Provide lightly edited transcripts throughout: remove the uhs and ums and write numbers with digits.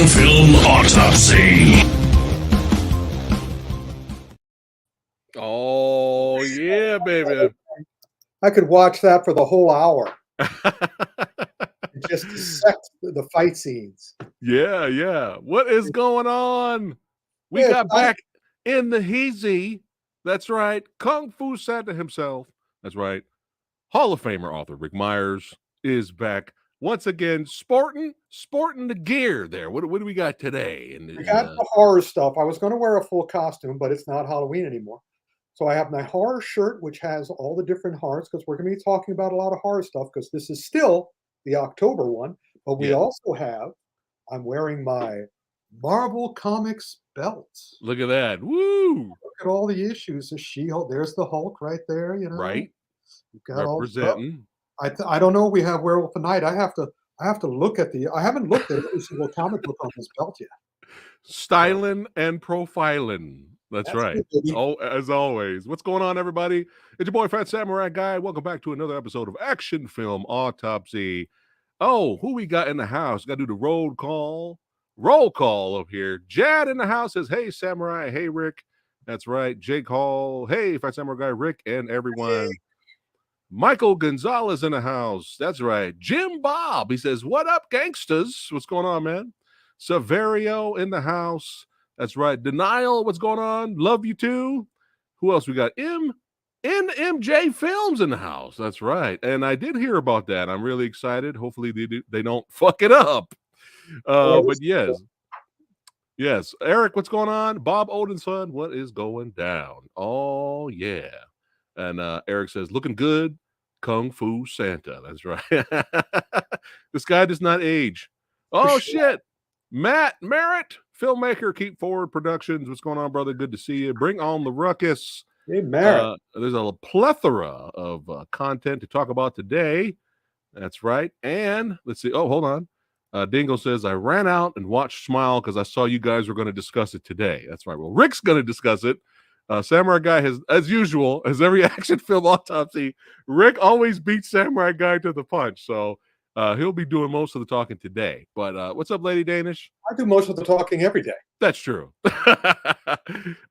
Action Film Autopsy. Oh, yeah, baby. I could watch that for the whole hour. And just dissect the fight scenes. Yeah. What is going on? We Yeah, got back in the heezy. That's right. Kung Fu Santa himself. That's right. Hall of Famer author Rick Myers is back once again, sporting the gear there. What do we got today? I got the horror stuff. I was going to wear a full costume, but it's not Halloween anymore. So I have my horror shirt, which has all the different horrors, because we're going to be talking about a lot of horror stuff, because this is still the October one. But we also have, I'm wearing my Marvel Comics belts. Look at that. Woo! Look at all the issues of She-Hulk. There's the Hulk right there, you know. Right. You've got representing. I don't know. We have Werewolf at Night. I have to look at I haven't looked at every single comic book on this belt yet. Styling and profiling. That's right. Oh, as always. What's going on, everybody? It's your boy, PhatSamuraiGuy. Welcome back to another episode of Action Film Autopsy. Oh, who we got in the house? Got to do the roll call up here. Jad in the house says, hey, Samurai. Hey, Rick. That's right. Jake Hall. Hey, PhatSamuraiGuy, Rick, and everyone. Hey. Michael Gonzalez in the house. That's right. Jim Bob. He says, what up, gangsters? What's going on, man? Severio in the house. That's right. Denial. What's going on? Love you too. Who else we got? MJ Films in the house. That's right. And I did hear about that. I'm really excited. Hopefully they don't fuck it up. But yes. Eric, what's going on? Bob Odinson, what is going down? Oh yeah. And Eric says, looking good. Kung Fu Santa. That's right. This guy does not age. Oh shit. Matt Merritt, filmmaker, Keep Forward Productions. What's going on, brother? Good to see you. Bring on the ruckus. Hey, Merritt. There's a plethora of content to talk about today. That's right. And let's see. Oh, hold on. Dingo says, I ran out and watched Smile because I saw you guys were going to discuss it today. That's right. Well, Rick's going to discuss it. Samurai Guy has, as usual, as every action film autopsy, Rick always beats Samurai Guy to the punch. So he'll be doing most of the talking today. But what's up, Lady Danish? I do most of the talking every day. That's true.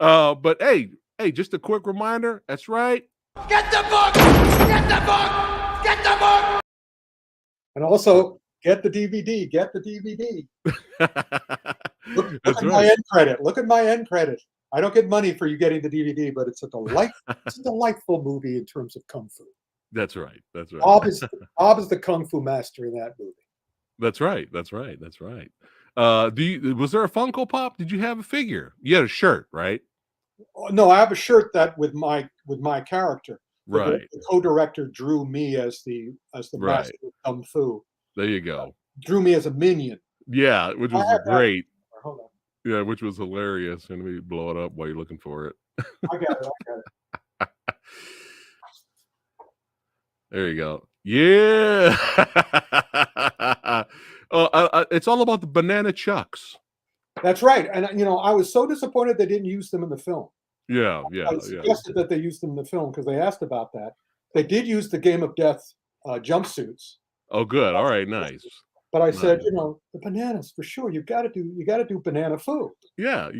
But hey, just a quick reminder. That's right. Get the book! Get the book! Get the book! And also, get the DVD. Get the DVD. Look at my end credit. Look at my end credit. I don't get money for you getting the DVD, but it's a delightful movie in terms of Kung Fu. That's right. Bob is the Kung Fu master in that movie. That's right. Was there a Funko Pop? Did you have a figure? You had a shirt, right? No, I have a shirt that with my character. Right. The co-director drew me as the master of Kung Fu. There you go. Drew me as a minion. Yeah, which was great. Hold on. Yeah, which was hilarious. And we blow it up while you're looking for it. I got it. There you go. Yeah. It's all about the banana chucks. That's right. And, I was so disappointed they didn't use them in the film. Yeah. I suggested that they used them in the film because they asked about that. They did use the Game of Death jumpsuits. Oh, good. All right. Nice. But I said, the bananas for sure. You got to do banana food. Yeah.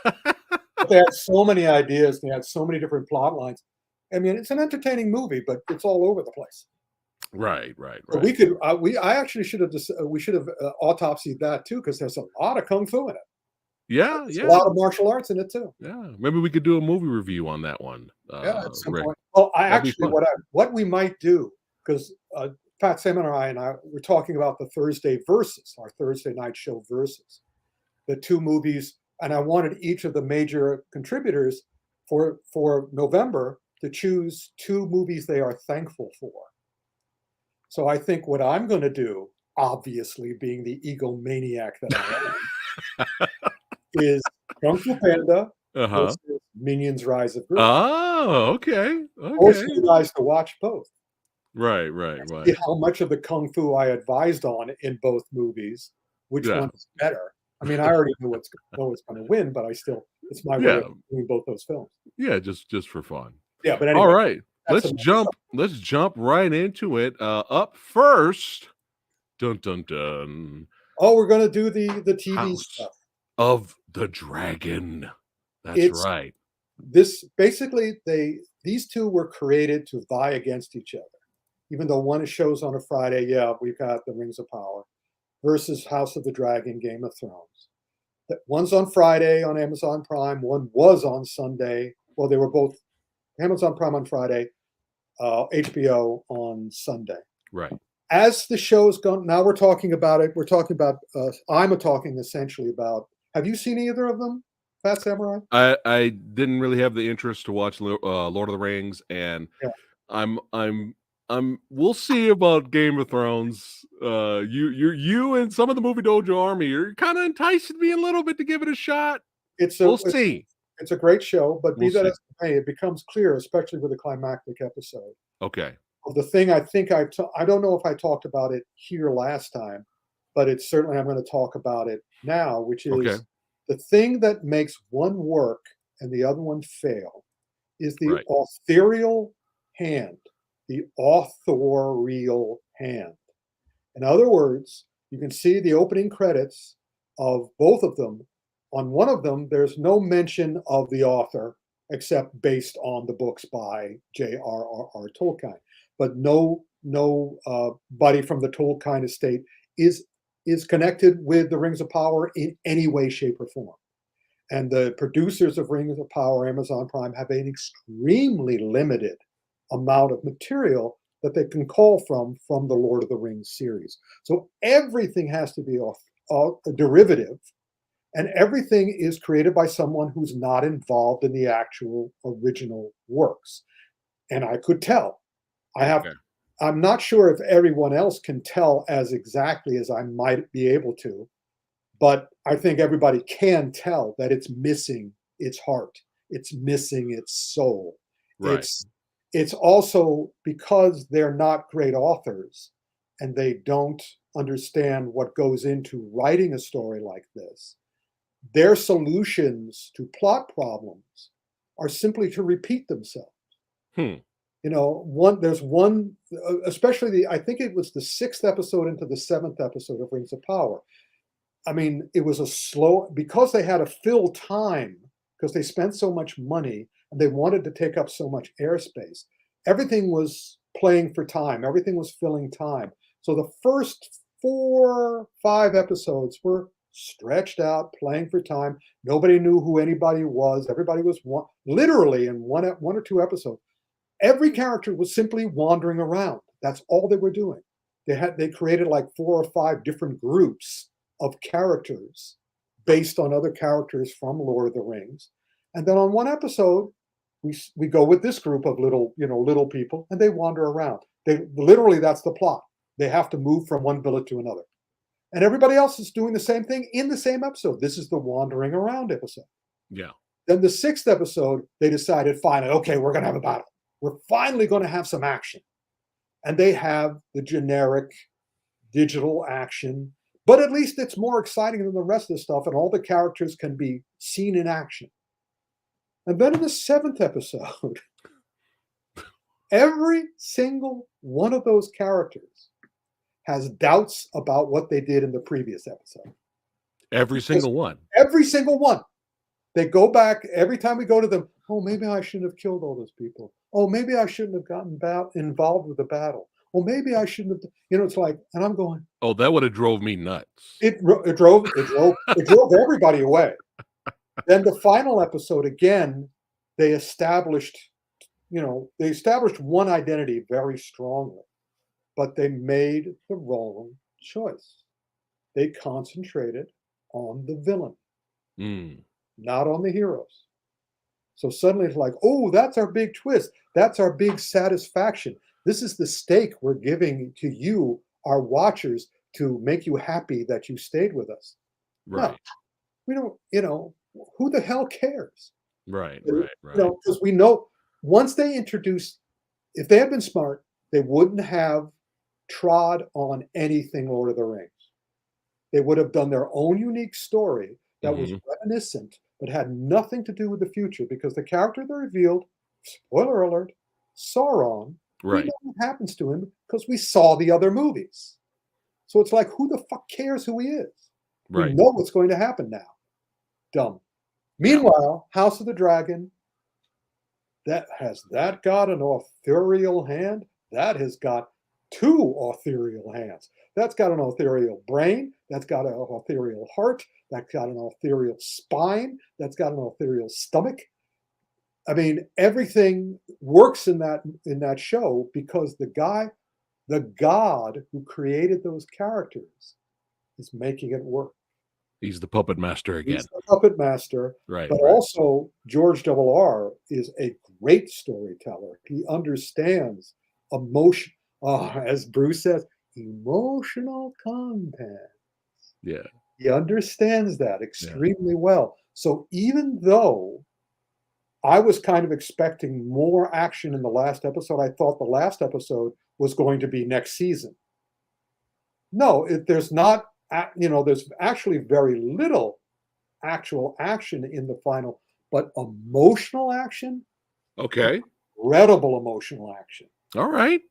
But they had so many ideas. They had so many different plot lines. I mean, it's an entertaining movie, but it's all over the place. Right. So we could. I actually should have. We should have autopsied that too, because there's a lot of kung fu in it. Yeah. A lot of martial arts in it too. Yeah. Maybe we could do a movie review on that one. At some point. Well, what we might do, because Pat Samurai and I were talking about the Thursday Versus, our Thursday night show Versus, the two movies, and I wanted each of the major contributors for November to choose two movies they are thankful for. So I think what I'm going to do, obviously being the egomaniac that I am, is Kung Fu Panda versus Minions Rise of Gru. Oh, okay. Force you guys to watch both. Right. See how much of the Kung Fu I advised on in both movies, which one is better. I mean, I already know what's going to win, but it's my way of doing both those films. Yeah, just for fun. Yeah, but anyway. All right. Let's jump right into it. Up first, dun dun dun. Oh, we're going to do the TV House stuff of the Dragon. That's right. This basically these two were created to vie against each other. Even though one shows on a Friday, yeah, we've got the Rings of Power versus House of the Dragon, Game of Thrones. One's on Friday on Amazon Prime. One was on Sunday. Well, they were both Amazon Prime on Friday, HBO on Sunday. Right. As the show's gone, now we're talking about it. We're talking about, I'm talking essentially about, have you seen either of them, Phat Samurai? I didn't really have the interest to watch Lord of the Rings, and Yeah. we'll see about Game of Thrones. You and some of the Movie Dojo Army, you're kind of enticing me a little bit to give it a shot. We'll see. It's a great show, but We'll be that see. as it may, it becomes clear, especially with the climactic episode. Okay. Of the thing I think I don't know if I talked about it here last time, but it's certainly I'm going to talk about it now, which is the thing that makes one work and the other one fail is the authorial hand, the authorial hand. In other words, you can see the opening credits of both of them. On one of them, there's no mention of the author except based on the books by J.R.R. Tolkien. But no buddy from the Tolkien estate is connected with the Rings of Power in any way, shape, or form. And the producers of Rings of Power, Amazon Prime, have an extremely limited amount of material that they can call from the Lord of the Rings series. So everything has to be a derivative, and everything is created by someone who's not involved in the actual original works. And I could tell. I'm not sure if everyone else can tell as exactly as I might be able to, but I think everybody can tell that it's missing its heart. It's missing its soul. Right. It's also because they're not great authors and they don't understand what goes into writing a story like this. Their solutions to plot problems are simply to repeat themselves. There's one, especially I think it was the 6th episode into the 7th episode of Rings of Power. I mean, it was a slow, because they had to fill time, because they spent so much money and they wanted to take up so much airspace. Everything was playing for time. Everything was filling time. So the first 4-5 episodes were stretched out, playing for time. Nobody knew who anybody was. Everybody was literally in one or two episodes. Every character was simply wandering around. That's all they were doing. They created like 4 or 5 different groups of characters based on other characters from Lord of the Rings. And then on one episode, we go with this group of little people, and they wander around. That's the plot. They have to move from one village to another. And everybody else is doing the same thing in the same episode. This is the wandering around episode. Yeah. Then the 6th episode, they decided, finally, okay, we're going to have a battle. We're finally going to have some action. And they have the generic digital action, but at least it's more exciting than the rest of the stuff, and all the characters can be seen in action. And then in the 7th episode, every single one of those characters has doubts about what they did in the previous episode. Every single one. Every single one. They go back every time we go to them. Oh, maybe I shouldn't have killed all those people. Oh, maybe I shouldn't have gotten involved with the battle. Well, maybe I shouldn't have. It's like, and I'm going. Oh, that would have drove me nuts. It drove everybody away. Then the final episode again, they established one identity very strongly, but they made the wrong choice. They concentrated on the villain, not on the heroes. So suddenly it's like, oh, that's our big twist. That's our big satisfaction. This is the stake we're giving to you, our watchers, to make you happy that you stayed with us. Right. No, we don't, who the hell cares? Right. Because we know once they introduced, if they had been smart, they wouldn't have trod on anything Lord of the Rings. They would have done their own unique story that was reminiscent, but had nothing to do with the future, because the character they revealed, spoiler alert, Sauron, we know what happens to him because we saw the other movies. So it's like, who the fuck cares who he is? Right. We know what's going to happen now. Dumb. Meanwhile, House of the Dragon, has that got an authorial hand? That has got 2 authorial hands. That's got an authorial brain. That's got an authorial heart. That's got an authorial spine. That's got an authorial stomach. I mean, everything works in that show because the God who created those characters is making it work. He's the puppet master again. He's the puppet master. Right. But also, George R.R. is a great storyteller. He understands emotion, as Bruce says, emotional content. Yeah. He understands that extremely well. So even though I was kind of expecting more action in the last episode, I thought the last episode was going to be next season. No, there's not. There's actually very little actual action in the final, but emotional action. Okay. Incredible emotional action. All right.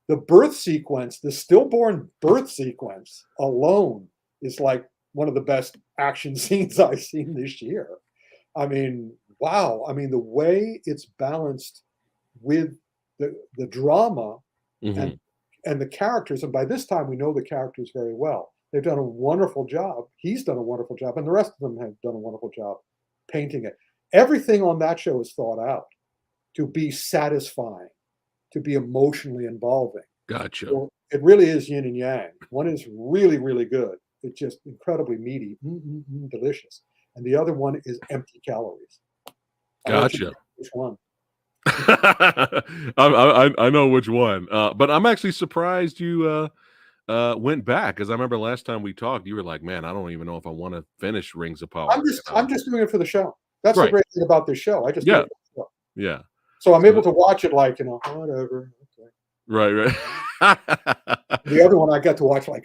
The birth sequence, the stillborn birth sequence alone is like one of the best action scenes I've seen this year. I mean, wow. I mean, the way it's balanced with the drama and the characters, and by this time we know the characters very well. They've done a wonderful job. He's done a wonderful job, and the rest of them have done a wonderful job painting it. Everything on that show is thought out to be satisfying, to be emotionally involving. Gotcha. So it really is yin and yang. One is really, really good. It's just incredibly meaty, delicious. And the other one is empty calories. Gotcha. Which one? I know which one. But I'm actually surprised you went back, because I remember last time we talked, you were like, "Man, I don't even know if I want to finish Rings of Power." I'm just doing it for the show. That's the great thing about this show. I just do it for the show. Yeah. So I'm able to watch it like, whatever. Okay. Right. The other one I got to watch like.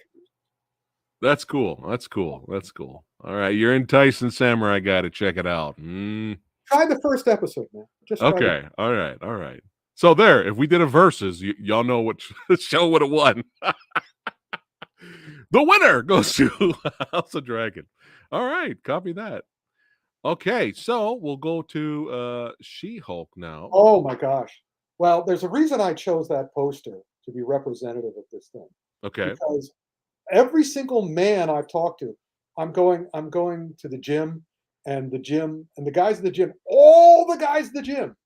That's cool. All right, you're enticing Samurai Guy to check it out. Try the first episode, man. Just okay. All right. So there, if we did a versus, y'all know what show would have won. The winner goes to House of Dragon. All right, copy that. Okay, so we'll go to She-Hulk now. Oh my gosh. Well, there's a reason I chose that poster to be representative of this thing. Okay. Because every single man I've talked to, I'm going to the gym, and the guys in the gym, all the guys in the gym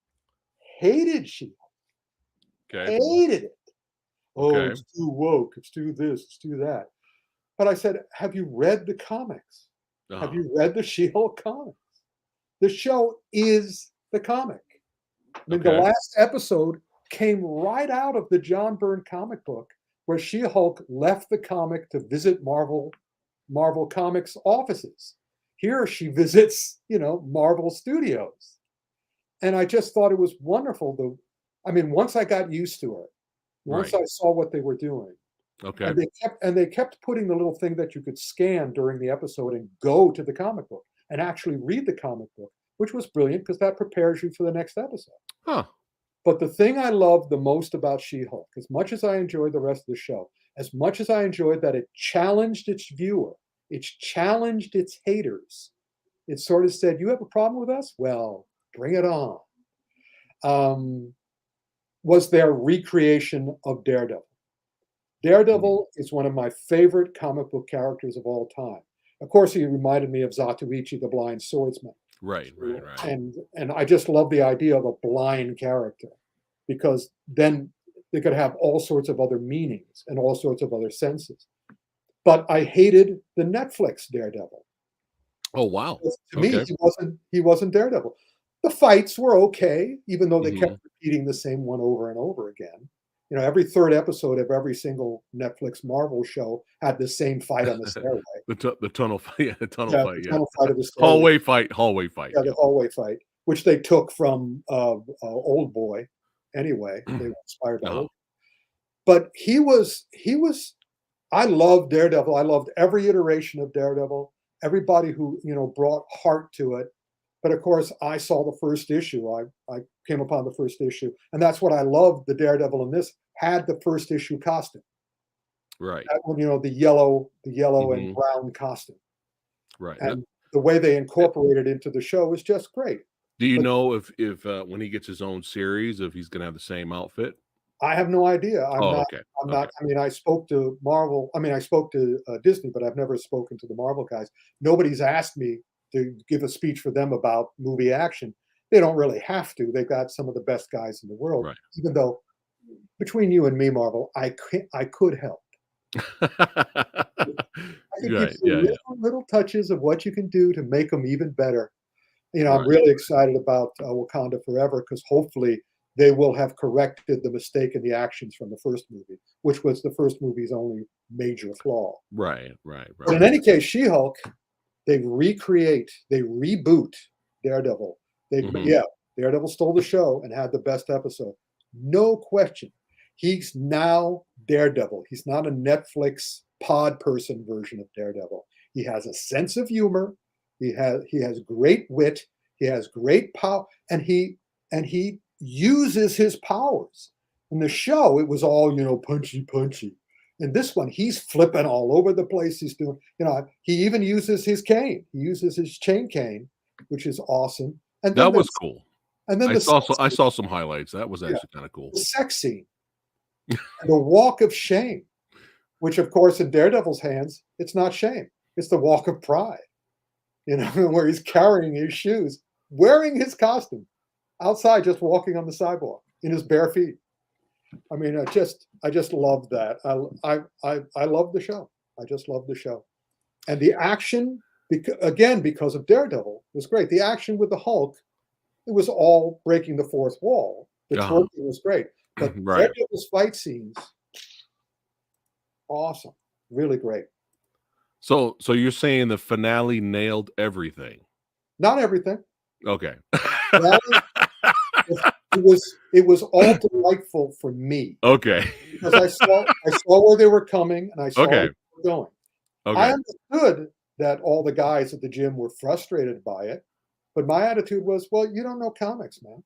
hated She-Hulk. Okay. Hated it. Oh, Okay. it's too woke. It's too this. It's too that. But I said, have you read the comics? Have you read the She-Hulk comics? The show is the comic. I mean, the last episode came right out of the John Byrne comic book, where She-Hulk left the comic to visit Marvel Comics offices. Here she visits, Marvel Studios. And I just thought it was wonderful. Once I got used to it, once I saw what they were doing. Okay. And they kept putting the little thing that you could scan during the episode and go to the comic book and actually read the comic book, which was brilliant because that prepares you for the next episode. Huh. But the thing I love the most about She-Hulk, as much as I enjoyed the rest of the show, as much as I enjoyed that it challenged its viewer, it challenged its haters, it sort of said, you have a problem with us? Well, bring it on. Was their recreation of Daredevil. Daredevil is one of my favorite comic book characters of all time. Of course, he reminded me of Zatoichi, the blind swordsman. Right. And I just love the idea of a blind character, because then they could have all sorts of other meanings and all sorts of other senses. But I hated the Netflix Daredevil. Oh, wow. To me, he wasn't Daredevil. The fights were okay, even though they kept repeating the same one over and over again. Every third episode of every single Netflix Marvel show had the same fight on the stairway. the tunnel fight. The tunnel fight of the stairway. Hallway fight. Yeah, the hallway fight, which they took from Old Boy. Anyway, they were inspired by Old Boy. But he was. I loved Daredevil. I loved every iteration of Daredevil. Everybody who brought heart to it. But of course, I saw the first issue. I came upon the first issue, and that's what I loved. The Daredevil in this had the first issue costume. Right. That one, the yellow and Mhm. brown costume. Right. And the way they incorporate it into the show is just great. Do you But know if when he gets his own series, if he's gonna have the same outfit? I have no idea. Oh, okay. I'm Okay. not. I mean, I spoke to Marvel. I mean, I spoke to Disney, but I've never spoken to the Marvel guys. Nobody's asked me to give a speech for them about movie action. They don't really have to. They've got some of the best guys in the world. Right. Even though, between you and me, Marvel, I could help. I could give Right. you Yeah, yeah. little touches of what you can do to make them even better. I'm Right. really excited about Wakanda Forever because hopefully they will have corrected the mistake in the actions from the first movie, which was the first movie's only major flaw. Right, right, But in right. any case, She-Hulk, they reboot Daredevil. Mhm. Daredevil stole the show and had the best episode. No question. He's now Daredevil. He's not a Netflix pod person version of Daredevil. He has a sense of humor. He has great wit. He has great power, and he uses his powers. In the show, it was all punchy, punchy. In this one, he's flipping all over the place. He's doing, he even uses his cane. He uses his chain cane, which is awesome. And then That was cool. the I saw some highlights. That was yeah, actually kinda cool. the sex scene, and the walk of shame, which of course in Daredevil's hands, it's not shame. It's the walk of pride. Where he's carrying his shoes, wearing his costume, outside, just walking on the sidewalk in his bare feet. I mean, I just love that. I love the show. I just love the show, and the action, because of Daredevil, was great. The action with the Hulk, it was all breaking the fourth wall. The Uh-huh. twerking was great, but Right. Daredevil's fight scenes, awesome, really great. So you're saying the finale nailed everything? Not everything. Okay. It was all delightful for me Okay. because I saw where they were coming and I saw where Okay. they were going. I Okay. understood that all the guys at the gym were frustrated by it, but my attitude was, well, you don't know comics, man.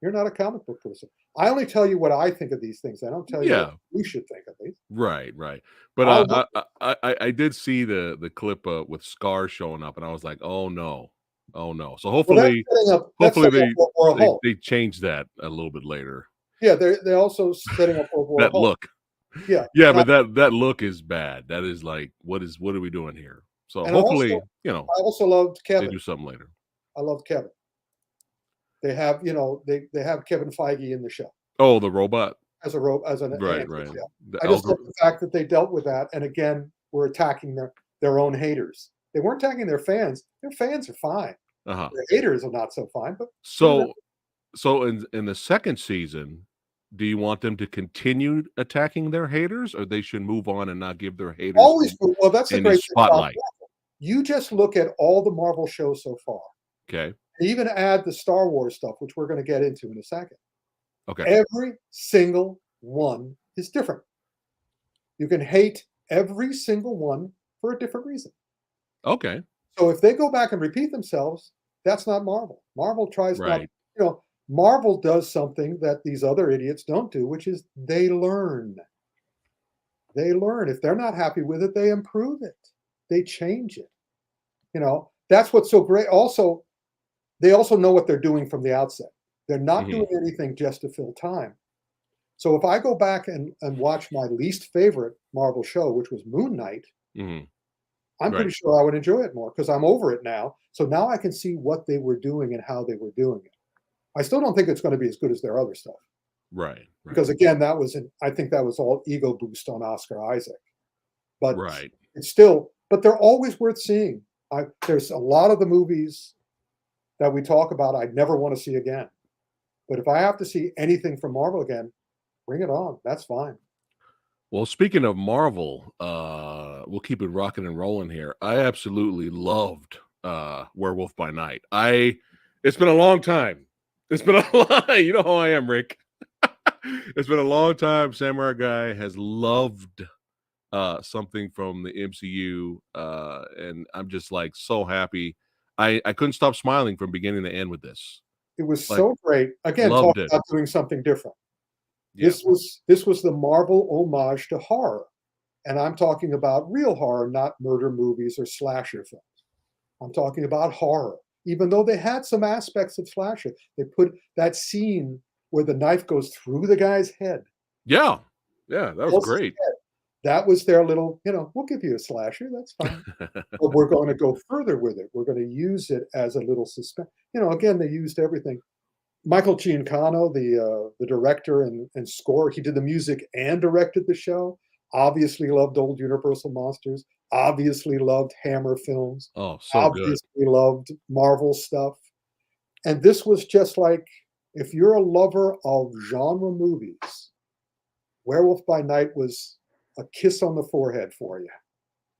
You're not a comic book person. I only tell you what I think of these things. I don't tell you Yeah. what you should think of these. Right, right. But, I'll look, I did see the clip, with Scar showing up, and I was like, "Oh, no. Oh, no." So well, that's hopefully setting up World War Hulk. they change that a little bit later. Yeah, they're also setting up World War That Hulk. look. Yeah, Yeah, and but that look is bad. That is like, what are we doing here? So and hopefully, I also loved they Kevin. do something later. I loved Kevin. They have, they have Kevin Feige in the show Oh, the robot. as an Right, answer, right. yeah. The I just love algor the fact that they dealt with that, and again, we're attacking their own haters. They weren't attacking their fans. Their fans are fine. Uh-huh. Their haters are not so fine, but So in the second season, do you want them to continue attacking their haters, or they should move on and not give their haters well, that's the any great thing about spotlight? Marvel. You just look at all the Marvel shows so far. Okay. Even add the Star Wars stuff, which we're going to get into in a second. Okay. Every single one is different. You can hate every single one for a different reason. Okay. So if they go back and repeat themselves, that's not Marvel. Marvel tries not, Right. Marvel does something that these other idiots don't do, which is they learn. They learn. If they're not happy with it, they improve it. They change it. That's what's so great. Also, they also know what they're doing from the outset. They're not Mhm. doing anything just to fill time. So if I go back and watch my least favorite Marvel show, which was Moon Knight, Mhm. I'm pretty Right. sure I would enjoy it more because I'm over it now. So now I can see what they were doing and how they were doing it. I still don't think it's going to be as good as their other stuff Right. Right. because again, I think that was all ego boost on Oscar Isaac. But Right. but they're always worth seeing. There's a lot of the movies that we talk about I'd never want to see again. But if I have to see anything from Marvel again, bring it on. That's fine. Well, speaking of Marvel, we'll keep it rocking and rolling here. I absolutely loved Werewolf by Night. It's been a long time. It's been a long, you know how I am, Rick. It's been a long time. Samurai Guy has loved something from the MCU, and I'm just like so happy. I couldn't stop smiling from beginning to end with this. It was Like, so great. Again, loved talk it. about doing something different. Yeah. This was the Marvel homage to horror. And I'm talking about real horror, not murder movies or slasher films. I'm talking about horror. Even though they had some aspects of slasher, they put that scene where the knife goes through the guy's head. Yeah. Yeah, that was great. That was their little, we'll give you a slasher, that's fine. But we're going to go further with it. We're going to use it as a little suspense. Again, they used everything. Michael Giancano, the director and score, he did the music and directed the show. Obviously loved old Universal monsters. Obviously loved Hammer films. Oh, so obviously good. Loved Marvel stuff. And this was just like, if you're a lover of genre movies, Werewolf by Night was a kiss on the forehead for you.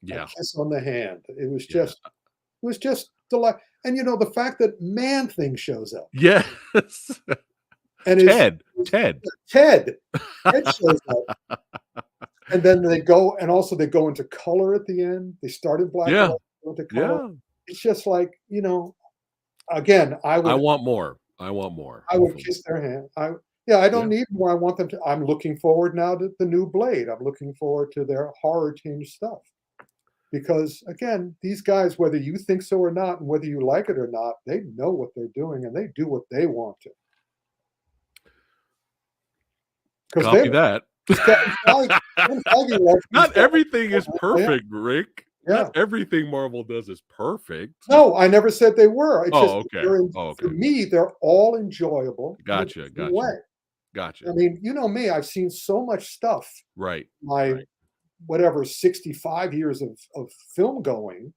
Yeah. A kiss on the hand. It was just delight. And the fact that Man-Thing shows up. Yes. And Ted shows up. And then they go into color at the end. They start in black and white, go into color. Yeah. It's just like, again, I want more. I would kiss their hand. I don't need more. I want them to. I'm looking forward now to the new Blade. I'm looking forward to their horror tinged stuff. Because again, these guys, whether you think so or not, and whether you like it or not, they know what they're doing and they do what they want to. Copy that. Not everything is perfect, Rick. Yeah. Not everything Marvel does is perfect. No, I never said they were. It's okay. For me, they're all enjoyable. Gotcha. I mean, you know me, I've seen so much stuff. Right. Whatever, 65 years of film going,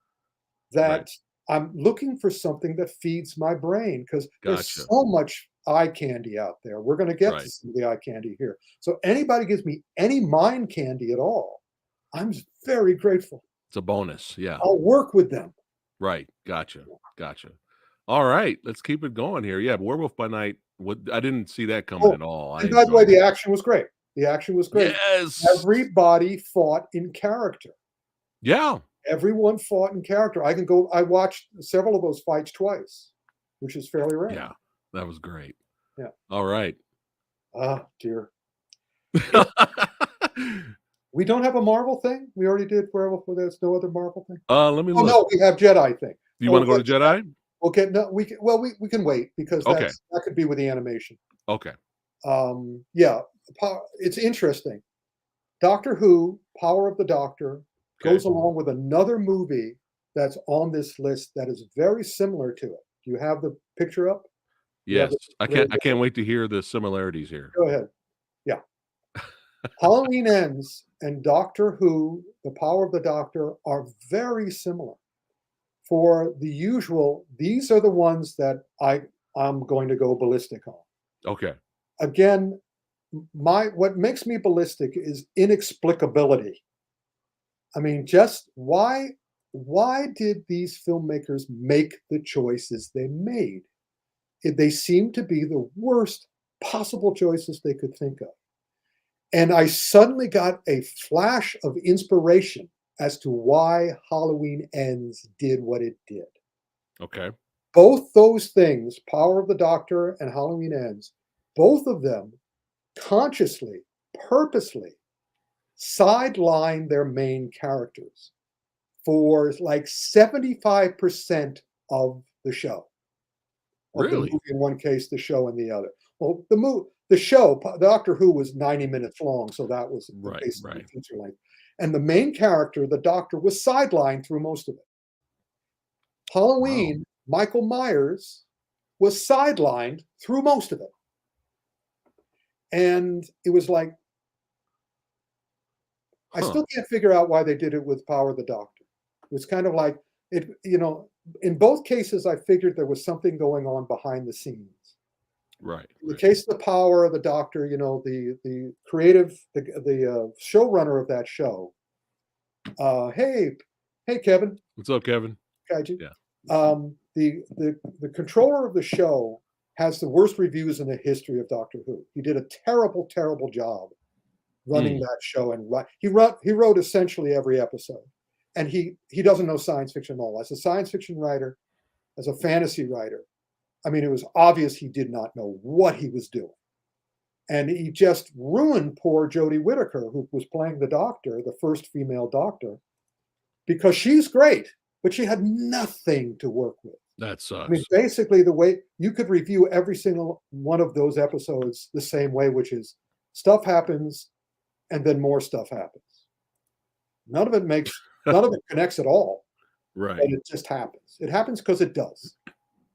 that I'm looking for something that feeds my brain, because there's so much eye candy out there. We're going to get to some of the eye candy here. So anybody gives me any mind candy at all, I'm very grateful. It's a bonus. Yeah. I'll work with them. Right. Gotcha. All right. Let's keep it going here. Yeah. Werewolf by Night. I didn't see that coming at all. And by the way, the action was great. Yes. Everybody fought in character. Yeah. Everyone fought in character. I watched several of those fights twice, which is fairly rare. Yeah. That was great. Yeah. All right. Ah, dear. We don't have a Marvel thing? We already did Werewolf, but there's no other Marvel thing? Let me look. No, we have Jedi thing. You want to go to Jedi? Okay, no, we can wait, because that could be with the animation. Okay. It's interesting. Doctor Who, Power of the Doctor, goes along with another movie that's on this list that is very similar to it. Do you have the picture up? Yes. I can't wait to hear the similarities here. Go ahead. Yeah. Halloween Ends and Doctor Who, The Power of the Doctor, are very similar. For the usual, these are the ones that I'm going to go ballistic on. Okay. Again, what makes me ballistic is inexplicability. I mean, just why did these filmmakers make the choices they made? They seem to be the worst possible choices they could think of. And I suddenly got a flash of inspiration as to why Halloween Ends did what it did. Okay. Both those things, Power of the Doctor and Halloween Ends, both of them consciously, purposely sideline their main characters for like 75% of the show. Really? The movie in one case, the show in the other. Well, the show, Doctor Who, was 90 minutes long, so that was basically feature length. And the main character, the Doctor, was sidelined through most of it. Halloween, Michael Myers, was sidelined through most of it. And it was like, I still can't figure out why they did it with Power of the Doctor. It was kind of like, in both cases, I figured there was something going on behind the scenes. Right. In the case of the Power of the Doctor, the creative, the showrunner of that show. Hey, Kevin. What's up, Kevin? Kaiji. Yeah. The controller of the show has the worst reviews in the history of Doctor Who. He did a terrible, terrible job running that show, and he wrote essentially every episode. And he doesn't know science fiction at all. As a science fiction writer, as a fantasy writer, I mean, it was obvious he did not know what he was doing. And he just ruined poor Jodie Whittaker, who was playing the doctor, the first female doctor, because she's great, but she had nothing to work with. That sucks. I mean, basically, the way you could review every single one of those episodes the same way, which is stuff happens and then more stuff happens. None of it connects at all. Right. But it just happens. It happens because it does.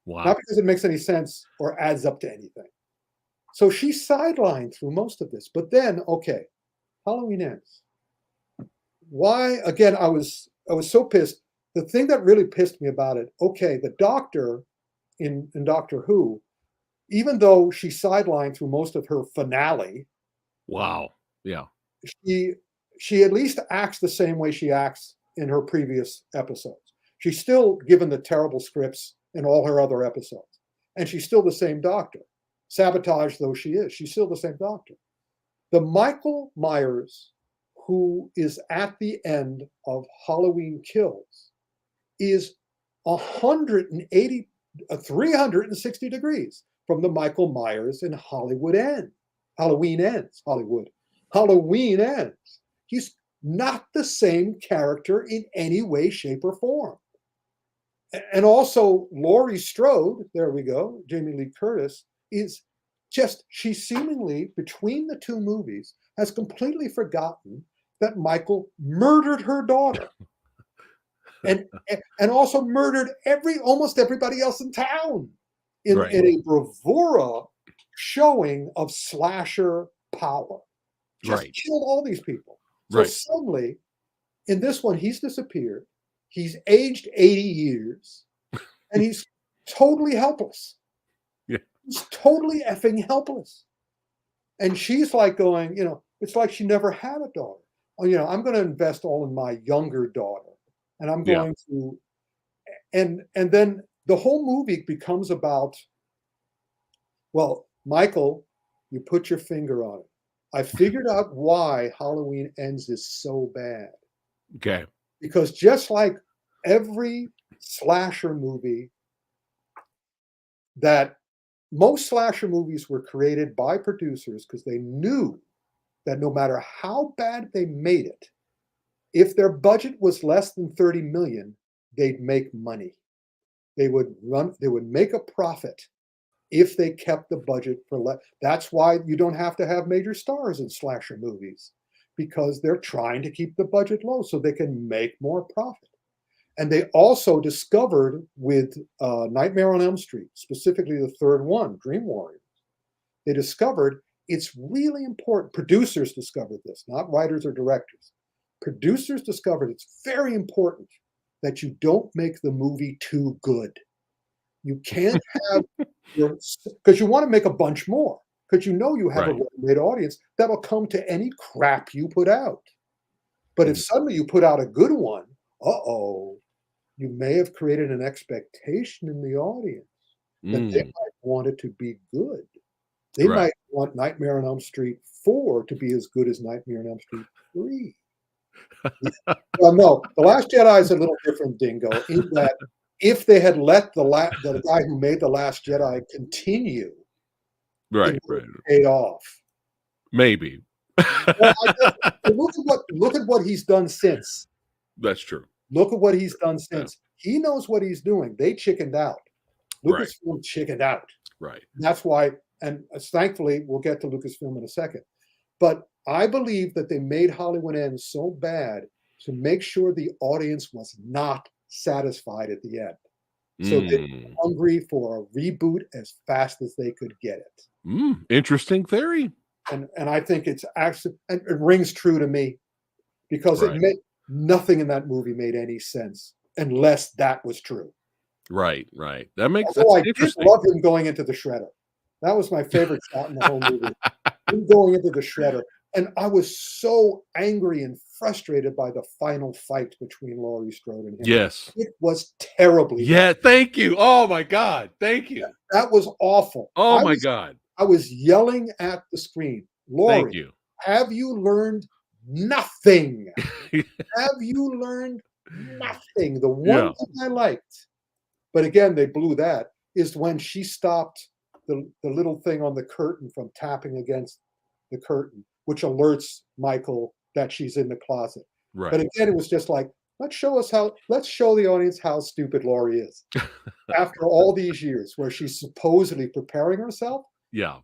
Wow. Not because it makes any sense or adds up to anything. So she's sidelined through most of this. But then, okay, Halloween ends. Why? Again, I was so pissed. The thing that really pissed me about it, okay, the doctor in Doctor Who, even though she sidelined through most of her finale. Wow. Yeah. She at least acts the same way she acts in her previous episodes. She's still given the terrible scripts in all her other episodes. And she's still the same doctor. Sabotage though she is, she's still the same doctor. The Michael Myers who is at the end of Halloween Kills is 360 degrees from the Michael Myers in Halloween Ends. He's not the same character in any way, shape, or form. And also, Laurie Strode, there we go, Jamie Lee Curtis, she seemingly, between the two movies, has completely forgotten that Michael murdered her daughter. and also murdered almost everybody else in town in a bravura showing of slasher power. Just killed all these people. So suddenly, in this one, he's disappeared. He's aged 80 years, and he's totally helpless. Yeah. He's totally effing helpless. And she's like going, it's like she never had a daughter. Oh, I'm going to invest all in my younger daughter. And I'm going to, and then the whole movie becomes about, well, Michael, you put your finger on it. I figured out why Halloween Ends is so bad. Okay. Because just like every slasher movie, that most slasher movies were created by producers because they knew that no matter how bad they made it, if their budget was less than 30 million, they'd make money. They would make a profit if they kept the budget for less. That's why you don't have to have major stars in slasher movies, because they're trying to keep the budget low so they can make more profit. And they also discovered with Nightmare on Elm Street, specifically the third one, Dream Warriors, they discovered it's really important. Producers discovered this, not writers or directors. Producers discovered it's very important that you don't make the movie too good. You can't have because you want to make a bunch more, because you have a ready-made audience that'll come to any crap you put out. But if suddenly you put out a good one, you may have created an expectation in the audience that they might want it to be good. They might want Nightmare on Elm Street 4 to be as good as Nightmare on Elm Street 3. Well, no, The Last Jedi is a little different, Dingo, in that if they had let the guy who made The Last Jedi continue, it would have paid off. Maybe. Well, look at what he's done since. That's true. Look at what he's done since. He knows what he's doing. They chickened out. Lucasfilm chickened out. Right. That's why, and thankfully, we'll get to Lucasfilm in a second. But I believe that they made Halloween Ends so bad to make sure the audience was not satisfied at the end. So they were hungry for a reboot as fast as they could get it. Interesting theory. And I think it's actually, and it rings true to me, because nothing in that movie made any sense unless that was true. Right. That makes sense. I did interesting. love him going into the shredder. That was my favorite shot in the whole movie. Him going into the shredder. And I was so angry and frustrated by the final fight between Laurie Strode and him. Yes. It was terribly bad. Thank you. Oh my God. Thank you. That was awful. Oh my God. I was yelling at the screen. Laurie, thank you. Have you learned nothing? Have you learned nothing? The one thing I liked, but again, they blew that, is when she stopped the little thing on the curtain from tapping against the curtain, which alerts Michael that she's in the closet. Right. But again, it was just like, let's show the audience how stupid Laurie is. After all these years where she's supposedly preparing herself. Yeah.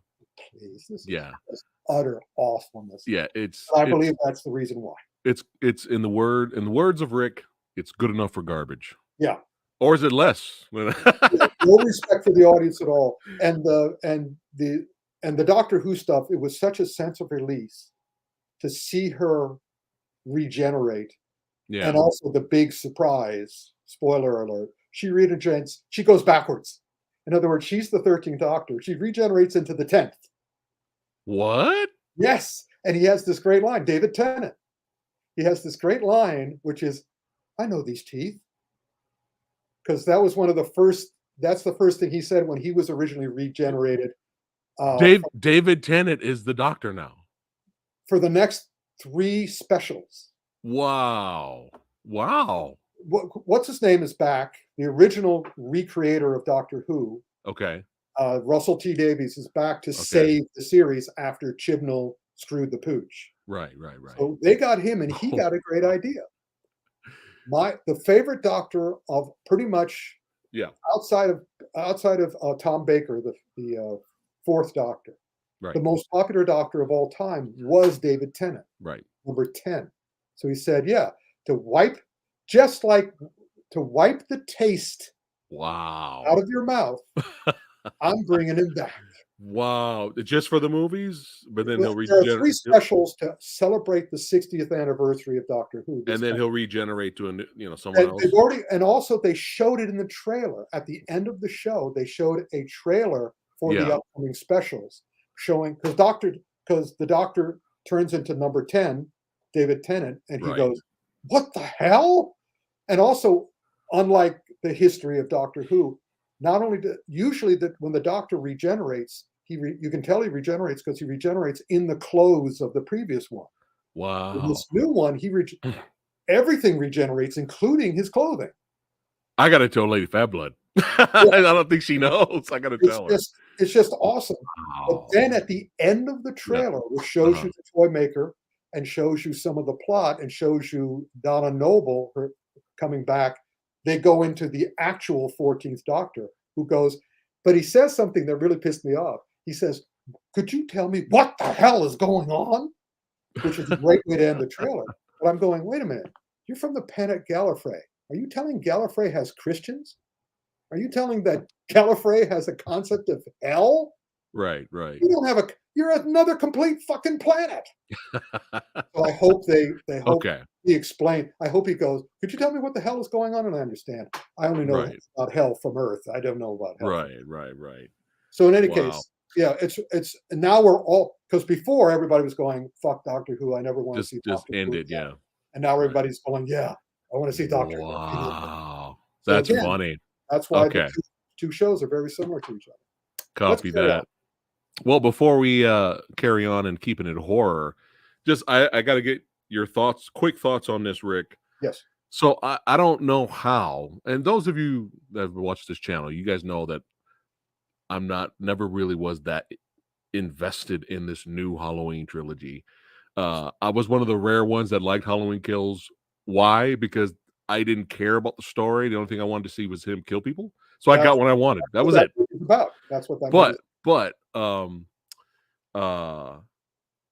Please, this is utter awfulness. Yeah, I believe that's the reason why. It's in the words of Rick, it's good enough for garbage. Yeah. Or is it less? No respect for the audience at all. And the Doctor Who stuff, it was such a sense of release to see her regenerate. Yeah. And also the big surprise, spoiler alert, she regenerates, she goes backwards. In other words, she's the 13th Doctor. She regenerates into the 10th. What? Yes. And he has this great line, David Tennant. He has this great line, which is, I know these teeth. Because that was that's the first thing he said when he was originally regenerated. David Tennant is the Doctor now. For the next 3 specials. Wow. What's his name is back. The original recreator of Doctor Who. Okay. Russell T Davies is back to save the series after Chibnall screwed the pooch. Right. So they got him, and he got a great idea. The favorite Doctor of pretty much outside of Tom Baker, the 4th Doctor, the most popular Doctor of all time was David Tennant, number 10. So he said, to wipe the taste out of your mouth, I'm bringing him back. Wow. Just for the movies? But then he'll regenerate. There are 3 specials to celebrate the 60th anniversary of Doctor Who. And then he'll regenerate to someone else. And also they showed it in the trailer. At the end of the show, they showed a trailer for the upcoming specials showing because the Doctor turns into number 10, David Tennant, and he goes, "What the hell?" And also, unlike the history of Doctor Who, not only usually that when the Doctor regenerates, you can tell he regenerates because he regenerates in the clothes of the previous one. Wow. In this new one, everything regenerates, including his clothing. I got to tell Lady Fat Blood. I don't think she knows. I got to tell her. It's just awesome. Wow. But then at the end of the trailer, which shows you the toy maker and shows you some of the plot and shows you Donna Noble coming back, they go into the actual 14th Doctor who goes, but he says something that really pissed me off. He says, "Could you tell me what the hell is going on?" Which is a great way to end the trailer. But I'm going, wait a minute. You're from the planet Gallifrey. Are you telling Gallifrey has Christians? Are you telling that Gallifrey has a concept of hell? Right. You don't have you're another complete fucking planet. So I hope he explained. I hope he goes, could you tell me what the hell is going on? And I understand. I only know about hell from Earth. I don't know about hell. Right. So in any case, it's now we're all, because before everybody was going, fuck Doctor Who. I never want to see Doctor Who. Just ended, And now everybody's going, I want to see Doctor Who. Wow. So That's funny. That's why the two shows are very similar to each other. Copy that. Well, before we carry on and keeping it horror, I got to get your quick thoughts on this, Rick. Yes. So I don't know how, and those of you that have watched this channel, you guys know that I'm never really was that invested in this new Halloween trilogy. I was one of the rare ones that liked Halloween Kills. Why? Because I didn't care about the story. The only thing I wanted to see was him kill people. So I got what I wanted. That was it. That's what that But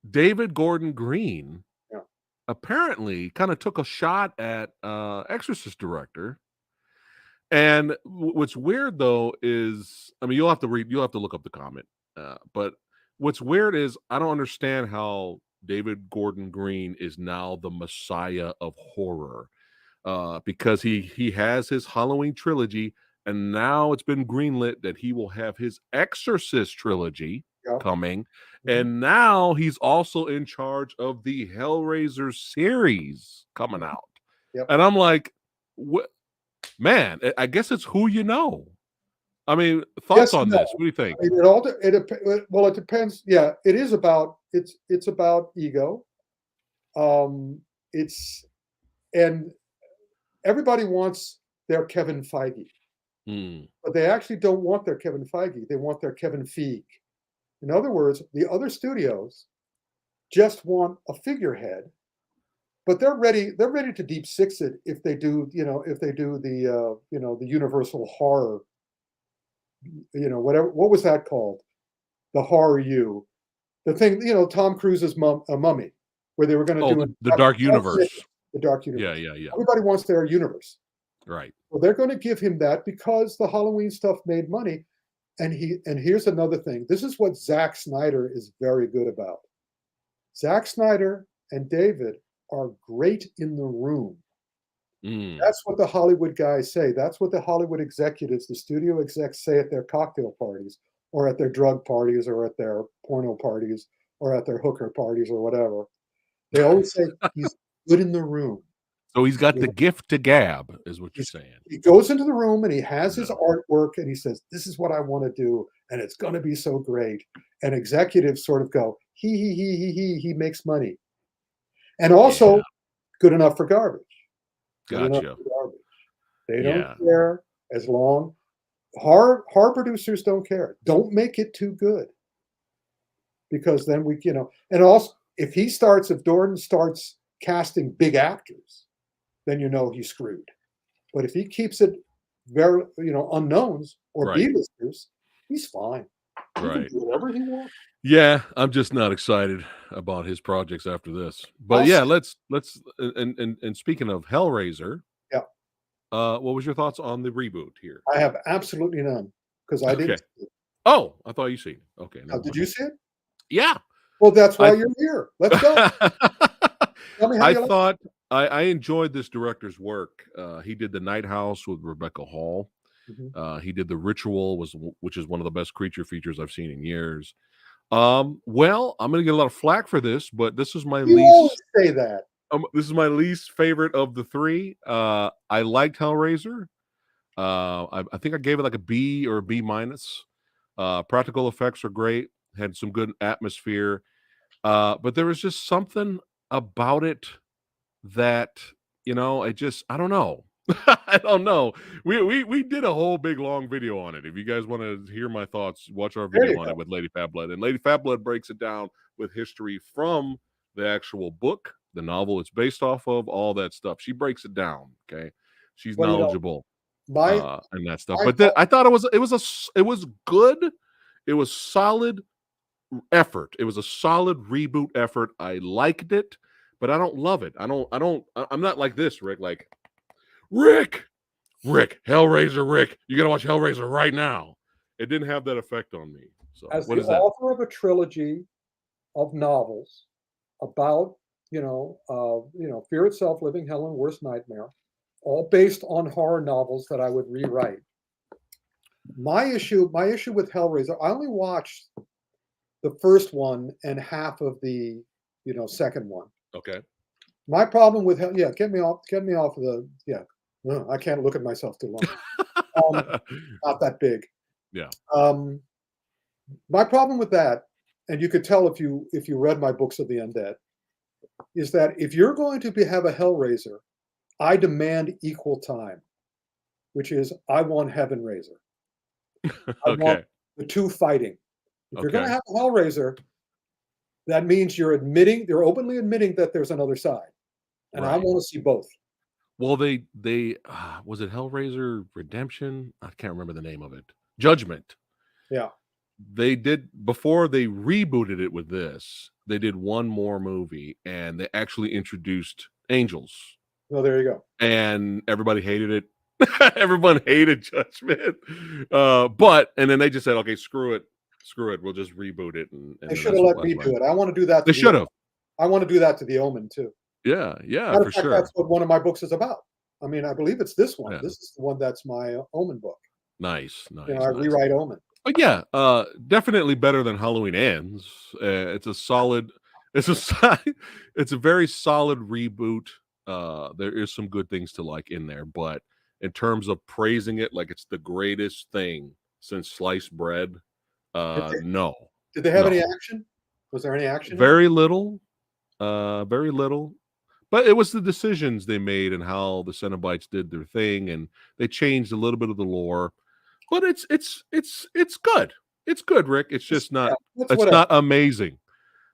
David Gordon Green apparently kind of took a shot at Exorcist director. And what's weird though is, I mean, you'll have to look up the comment. But what's weird is I don't understand how David Gordon Green is now the messiah of horror. Because he has his Halloween trilogy, and now it's been greenlit that he will have his Exorcist trilogy coming, and now he's also in charge of the Hellraiser series coming out. And I'm like, what? Man, I guess it's who you know. I mean, thoughts on this? What do you think? It depends. Yeah, it is about it's about ego. And everybody wants their Kevin Feige. But they actually don't want their Kevin Feige. They want their Kevin Feige. In other words, the other studios just want a figurehead, but they're ready to deep six it if they do, the the Universal horror, whatever, what was that called? The horror the thing, Tom Cruise's Mummy, where they were going to do the Dark Universe. The Dark Universe. Yeah. Everybody wants their universe. Right. Well, they're going to give him that because the Halloween stuff made money. And here's another thing. This is what Zack Snyder is very good about. Zack Snyder and David are great in the room. That's what the Hollywood guys say. That's what the Hollywood executives, the studio execs, say at their cocktail parties, or at their drug parties, or at their porno parties, or at their hooker parties, or whatever. They always say he's good in the room. So he's got the gift to gab, is what you're saying. He goes into the room and he has his artwork and he says, "This is what I want to do, and it's going to be so great." And executives sort of go, he makes money. And also, good enough for garbage. Gotcha. They don't care as long. Horror producers don't care. Don't make it too good. Because then and also, if Jordan starts casting big actors, then he's screwed. But if he keeps it very, unknowns or B-listers, he's fine. He can do whatever he wants. Yeah, I'm just not excited about his projects after this. But let's and speaking of Hellraiser, what was your thoughts on the reboot here? I have absolutely none because I didn't see it. Oh, I thought you seen it. Okay. Did you see it? Yeah. Well, that's why you're here. Let's go. Tell me how you thought I enjoyed this director's work. He did The Night House with Rebecca Hall. He did The Ritual, which is one of the best creature features I've seen in years. Well, I'm going to get a lot of flack for this, but this is my least. Always say that. This is my least favorite of the three. I liked Hellraiser. I think I gave it like a B or a B minus. Practical effects are great. Had some good atmosphere. But there was just something about it that, I don't know. I don't know. We did a whole big long video on it. If you guys want to hear my thoughts, watch our video on it with Lady Fat Blood. And Lady Fat Blood breaks it down with history from the actual book, the novel it's based off of, all that stuff. She breaks it down. Okay. She's knowledgeable and that stuff. But I thought it was good. It was solid effort. It was a solid reboot effort. I liked it, but I don't love it. I'm not like this, Rick. Like, Rick, Hellraiser, Rick, you gotta watch Hellraiser right now. It didn't have that effect on me. So, as the author of a trilogy of novels about, Fear Itself, Living Hell, and Worst Nightmare, all based on horror novels that I would rewrite. My issue with Hellraiser, I only watched the first one and half of the, second one. Okay. My problem with get me off of the I can't look at myself too long. Not that big. Yeah. My problem with that, and you could tell if you read my books of the undead, is that if you're going to have a Hellraiser, I demand equal time, which is I want Heaven Raiser. I want the two fighting. If you're going to have a Hellraiser, that means you're openly admitting that there's another side. And I want to see both. Well, they was it Hellraiser Redemption? I can't remember the name of it. Judgment. Yeah. They did, before they rebooted it with this, they did one more movie and they actually introduced angels. Well, there you go. And everybody hated it. Everyone hated Judgment. And then they just said, okay, screw it. We'll just reboot it. And they should have let me do it. I want to do that. They should have. I want to do that to The Omen too. Yeah, for sure. That's what one of my books is about. I mean, I believe it's this one. Yeah. This is the one that's my Omen book. Nice. I rewrite Omen. But yeah, definitely better than Halloween Ends. It's a very solid reboot. There is some good things to like in there, but in terms of praising it like it's the greatest thing since sliced bread, no. Did they have any action? Was there any action? Very little. Very little. But it was the decisions they made and how the Cenobites did their thing, and they changed a little bit of the lore. But it's good. It's good, Rick. It's just not. It's not amazing.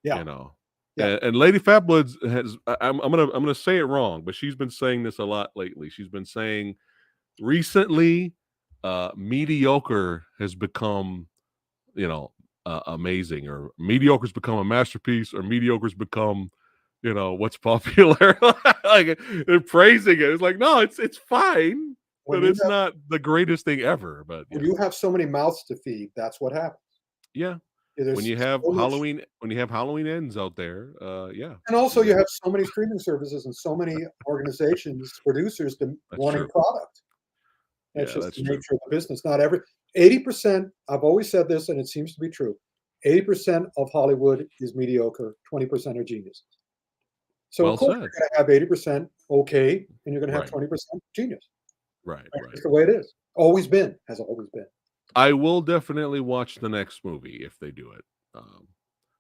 Yeah. You know. Yeah. And Lady Phatbloods has. I'm gonna say it wrong, but she's been saying this a lot lately. She's been saying recently, mediocre has become, amazing, or mediocre's become a masterpiece, or mediocre's become, what's popular. Like they're praising it. It's like, no, it's fine, but it's not the greatest thing ever. But when you have so many mouths to feed, that's what happens. Yeah. When you have Halloween, ends out there, yeah. And also you have so many streaming services and so many organizations, producers wanting product. That's just the nature of the business. Not 80%, I've always said this, and it seems to be true. 80% of Hollywood is mediocre, 20% are geniuses. So of course you're going to have 80% okay, and you're going to have 20% genius. Right. That's the way it is. Always been, has always been. I will definitely watch the next movie if they do it,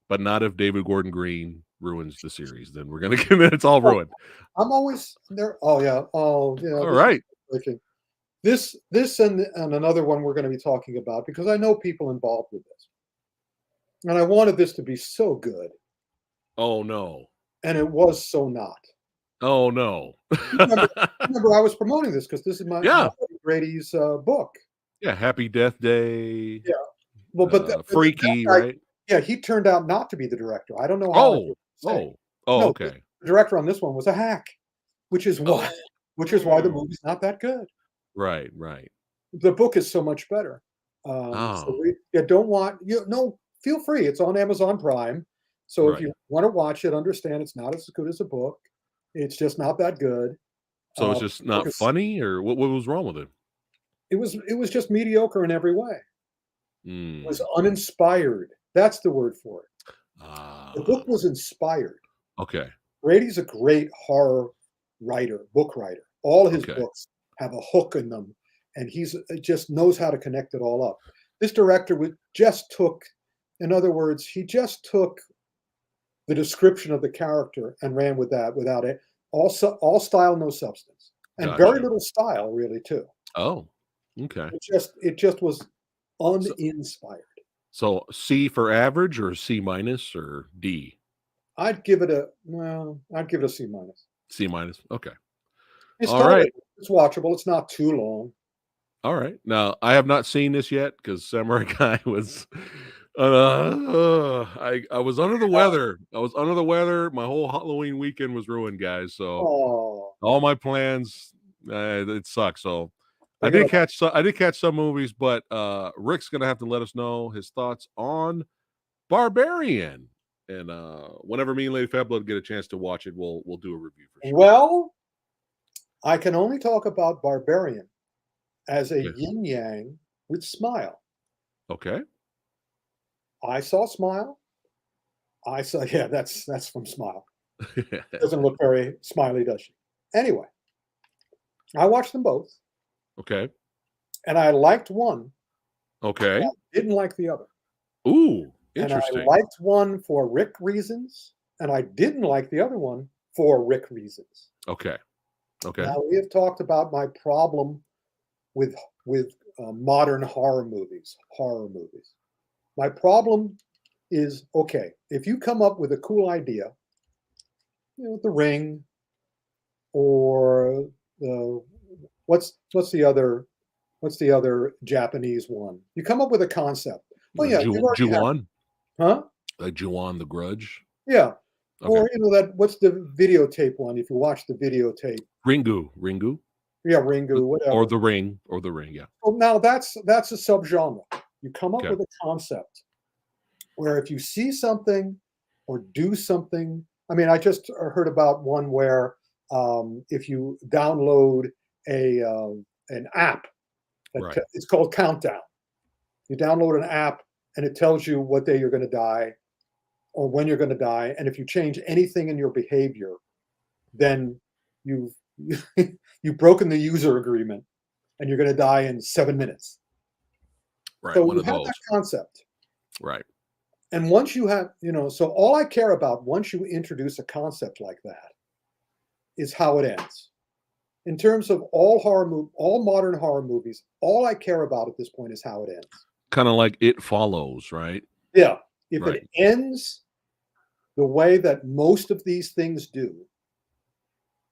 but not if David Gordon Green ruins the series. Then we're gonna get it's all ruined. I'm always there. Oh yeah. Oh yeah. All right. This and another one we're going to be talking about, because I know people involved with this, and I wanted this to be so good. Oh no. And it was so not. Oh no. remember, I was promoting this because this is my Brady's book. Yeah, Happy Death Day. Yeah, well, but Freaky, that guy, right? Yeah, he turned out not to be the director. I don't know how. Okay. The director on this one was a hack, which is why the movie's not that good. Right. The book is so much better. So feel free. It's on Amazon Prime. So if you want to watch it, understand it's not as good as a book. It's just not that good. So it's just not funny, or what was wrong with it? It was just mediocre in every way. It was uninspired. That's the word for it. The book was inspired. Okay. Brady's a great horror book writer. All his books have a hook in them, and he just knows how to connect it all up. This director just took the description of the character and ran with that without it. All style, no substance, and very little style, really, too. Oh, okay. It just was uninspired. So C for average, or C minus, or D? I'd give it a C minus. C minus. Okay. It's all right. It's watchable. It's not too long. All right. Now, I have not seen this yet because Samurai Guy was. I was under the weather. My whole Halloween weekend was ruined, guys. So all my plans, it sucks. So I did catch some movies, but Rick's gonna have to let us know his thoughts on Barbarian, and whenever me and Lady Phatblood get a chance to watch it, we'll do a review for sure. Well, I can only talk about Barbarian as a yin yang with Smile. Okay. I saw Smile. That's from Smile. Doesn't look very smiley, does she? Anyway, I watched them both. Okay. And I liked one. Okay. I didn't like the other. Ooh, interesting. And I liked one for Rick reasons, and I didn't like the other one for Rick reasons. Okay. Now, we have talked about my problem with modern horror movies. My problem is, okay, if you come up with a cool idea, The Ring, or what's the other Japanese one? You come up with a concept. Oh yeah, Ju-on? Huh? Like Ju-on the Grudge? Yeah. Okay. Or what's the videotape one? If you watch the videotape, Ringu. Yeah, Ringu, whatever. Or the Ring, yeah. Well, now that's a subgenre. You come up with a concept where if you see something or do something, I mean, I just heard about one where if you download an app, it's called Countdown. You download an app and it tells you what day you're going to die or when you're going to die. And if you change anything in your behavior, then you've broken the user agreement and you're going to die in 7 minutes. Right. So you have that concept. Right. And once you have, so all I care about once you introduce a concept like that is how it ends. In terms of all modern horror movies, all I care about at this point is how it ends. Kind of like It Follows, right? Yeah. If Right. it ends the way that most of these things do,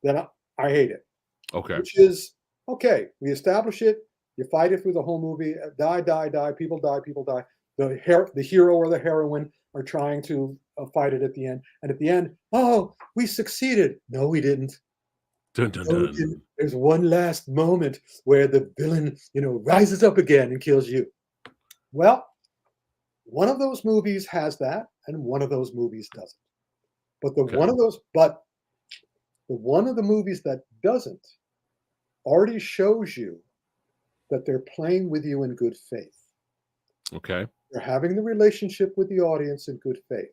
then I hate it. Okay. Which is, okay, we establish it, you fight it through the whole movie, die, people die. The hero or the heroine are trying to fight it at the end. And at the end, oh, we succeeded. No, we didn't. Dun, dun, dun. There's one last moment where the villain, rises up again and kills you. Well, one of those movies has that, and one of those movies doesn't. But the one of the movies that doesn't already shows you that they're playing with you in good faith. Okay. They're having the relationship with the audience in good faith.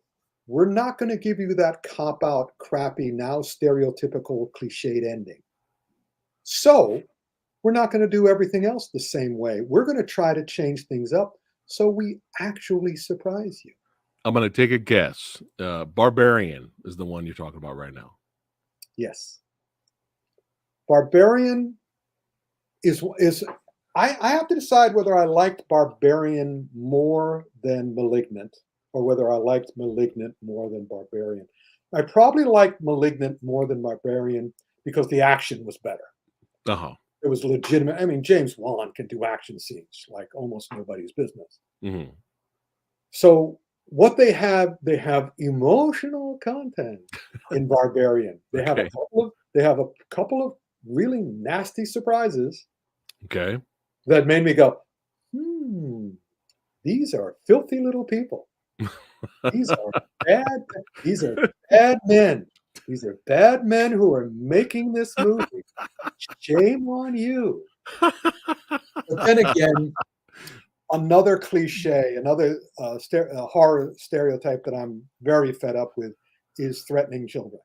We're not going to give you that cop-out, crappy, now stereotypical, cliched ending. So we're not going to do everything else the same way. We're going to try to change things up so we actually surprise you. I'm going to take a guess. Barbarian is the one you're talking about right now. Yes. Barbarian is I have to decide whether I liked Barbarian more than Malignant, or whether I liked Malignant more than Barbarian. I probably liked Malignant more than Barbarian because the action was better. Uh-huh. It was legitimate. I mean, James Wan can do action scenes like almost nobody's business. Mm-hmm. So what they have emotional content in Barbarian. They have a couple of really nasty surprises. Okay. That made me go, these are filthy little people. These are bad men. These are bad men who are making this movie. Shame on you. But then again, another cliche, another horror stereotype that I'm very fed up with is threatening children,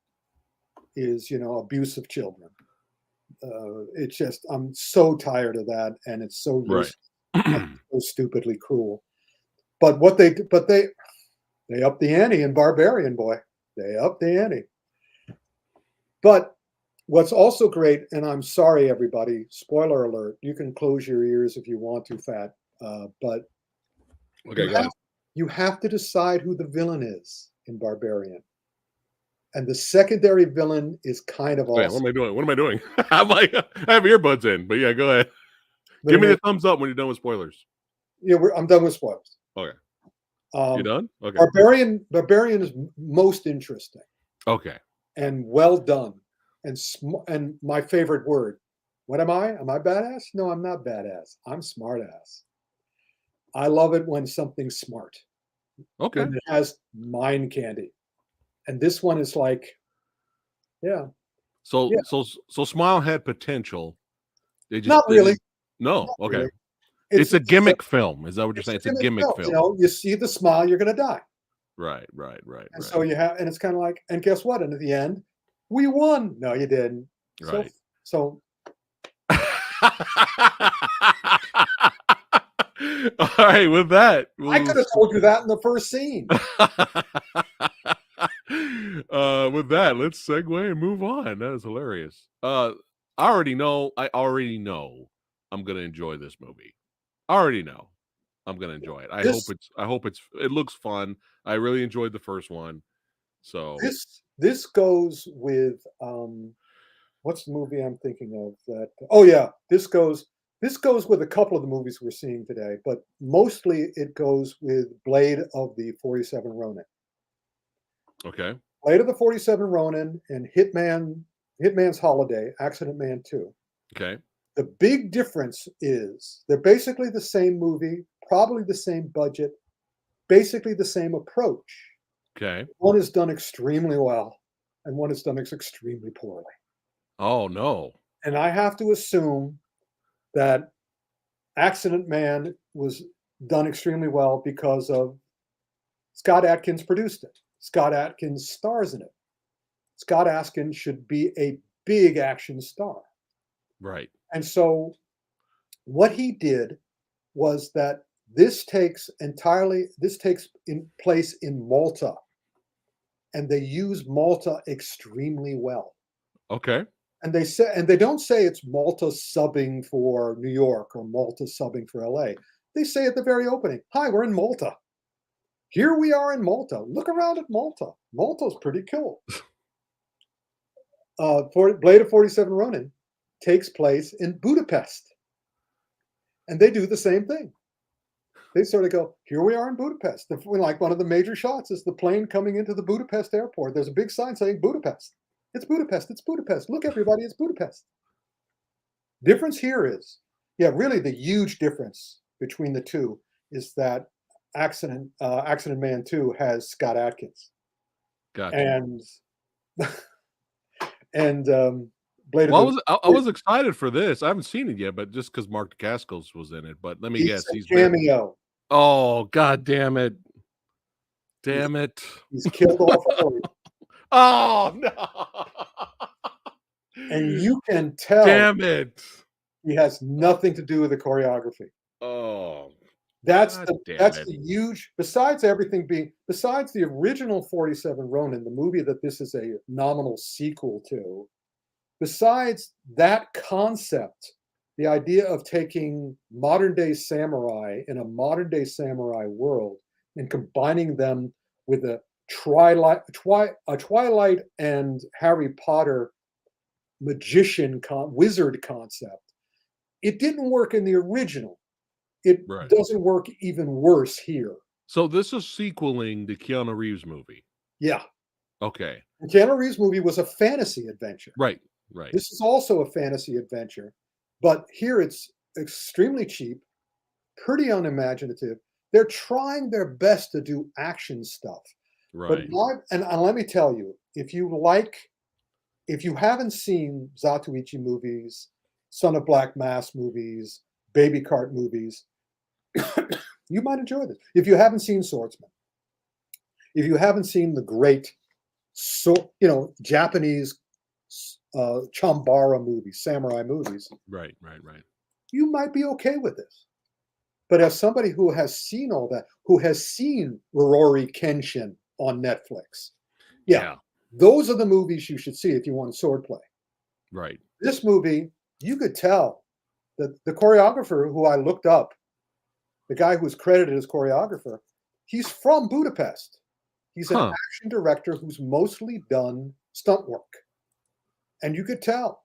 is, abuse of children. It's just, I'm so tired of that, and it's so useless, so stupidly cruel. But they upped the ante in Barbarian, boy. They upped the ante. But what's also great, and I'm sorry, everybody, spoiler alert, you can close your ears if you want to, Phat, but Okay, you have to decide who the villain is in Barbarian. And the secondary villain is kind of awesome. What am I doing? I have earbuds in, but yeah, go ahead. Give me the thumbs up when you're done with spoilers. Yeah, I'm done with spoilers. Okay. You done? Okay. Barbarian is most interesting. Okay. And well done. And my favorite word. What am I? Am I badass? No, I'm not badass. I'm smartass. I love it when something's smart. Okay. And it has mind candy. And this one is like, yeah. So Smile had potential. They just not really. No. Not okay. Really. It's a gimmick film. Is that what you're saying? It's a gimmick film. You see the smile, you're going to die. Right. And so and it's kind of like, and guess what? And at the end, we won. No, you didn't. Right. So all right, with that, I could have told you that in the first scene. With that, let's segue and move on. That is hilarious. I already know I'm gonna enjoy this movie. I already know I'm gonna enjoy it. I hope it looks fun. I really enjoyed the first one. So this goes with what's the movie I'm thinking of that? Oh yeah, this goes with a couple of the movies we're seeing today, but mostly it goes with Blade of the 47 Ronin. Okay. Blade of the 47 Ronin and Hitman's Holiday, Accident Man 2. Okay. The big difference is they're basically the same movie, probably the same budget, basically the same approach. Okay. One is done extremely well, and one is done extremely poorly. Oh, no. And I have to assume that Accident Man was done extremely well because of Scott Adkins produced it. Scott Adkins stars in it. Scott Adkins should be a big action star. Right. And so what he did was that this takes in place in Malta, and they use Malta extremely well. Okay. And they don't say it's Malta subbing for New York or Malta subbing for LA. They say at the very opening, "Hi, we're in Malta. Here we are in Malta. Look around at Malta. Malta's pretty cool." Blade of 47 Ronin takes place in Budapest. And they do the same thing. They sort of go, "Here we are in Budapest." Like one of the major shots is the plane coming into the Budapest airport. There's a big sign saying Budapest. It's Budapest. It's Budapest. Look, everybody, it's Budapest. Difference here is, really the huge difference between the two is that Accident Man 2 has Scott Adkins. Gotcha. And Blade Well, of I was excited for this. I haven't seen it yet, but just because Mark Dacascos was in it. But let me guess, he's cameo. Oh, God damn it! Damn it! He's killed off early. Oh no! And you can tell. Damn it! He has nothing to do with the choreography. Oh, that's the huge. Besides the original 47 Ronin, the movie that this is a nominal sequel to. Besides that concept, the idea of taking modern day samurai in a modern day samurai world and combining them with a Twilight and Harry Potter magician wizard concept, it didn't work in the original. It doesn't work even worse here. So this is sequeling the Keanu Reeves movie. Yeah. Okay. The Keanu Reeves movie was a fantasy adventure. Right. This is also a fantasy adventure, but here it's extremely cheap, pretty unimaginative. They're trying their best to do action stuff. Right. But and let me tell you, if you haven't seen Zatoichi movies, Son of Black Mass movies, Baby Cart movies, you might enjoy this. If you haven't seen Swordsman, if you haven't seen the great, Japanese Chambara movies, samurai movies, right, you might be okay with this. But as somebody who has seen all that, who has seen Rurouni Kenshin on Netflix, those are the movies you should see if you want swordplay. Right. This movie, you could tell that the choreographer who I looked up, the guy who's credited as choreographer, he's from Budapest. He's an action director who's mostly done stunt work. And you could tell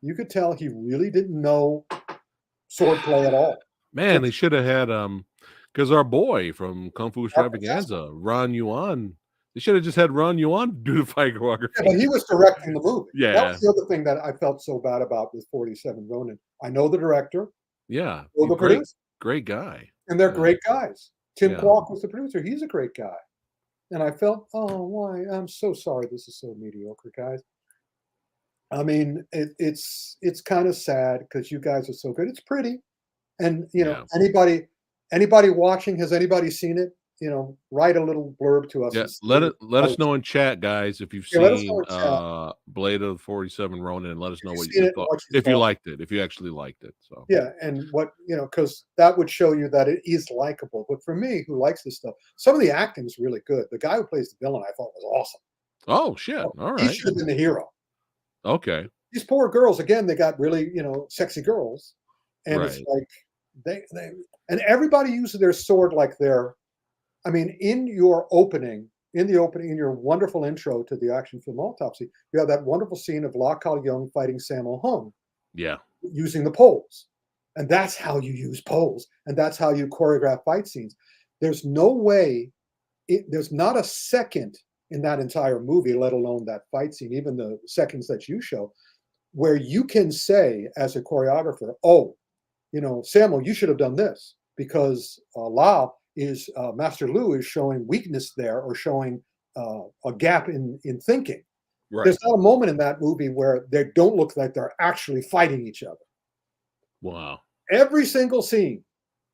he really didn't know swordplay at all. Man, they should have had because our boy from Kung Fu Extravaganza, Ron Yuan, they should have just had Ron Yuan do the fight choreography. Yeah, but he was directing the movie. Yeah, that was the other thing that I felt so bad about with 47 Ronin. I know the director. Yeah, great guy, and they're great guys. Tim Kwok was the producer. He's a great guy, and I felt, oh, why? I'm so sorry. This is so mediocre, guys. I mean, it's kind of sad because you guys are so good. It's pretty, and anybody watching, has anybody seen it? Write a little blurb to us. Yeah, let us know in chat, guys, if you've seen Blade of 47 Ronin, and let us know what you thought, if you liked it, if you actually liked it. So and what because that would show you that it is likable. But for me, who likes this stuff, some of the acting is really good. The guy who plays the villain, I thought, was awesome. Oh shit! All right, he should have been the hero. Okay. These poor girls, again, they got really, sexy girls. And it's like they and everybody uses their sword like in your opening, in your wonderful intro to the action film Autopsy, you have that wonderful scene of La Kal Young fighting Sammo Hung. Yeah. Using the poles. And that's how you use poles. And that's how you choreograph fight scenes. There's no way, there's not a second in that entire movie, let alone that fight scene, even the seconds that you show, where you can say as a choreographer, oh, Sammo, you should have done this because Master Lu is showing weakness there or showing a gap in thinking. Right. There's not a moment in that movie where they don't look like they're actually fighting each other. Wow. Every single scene.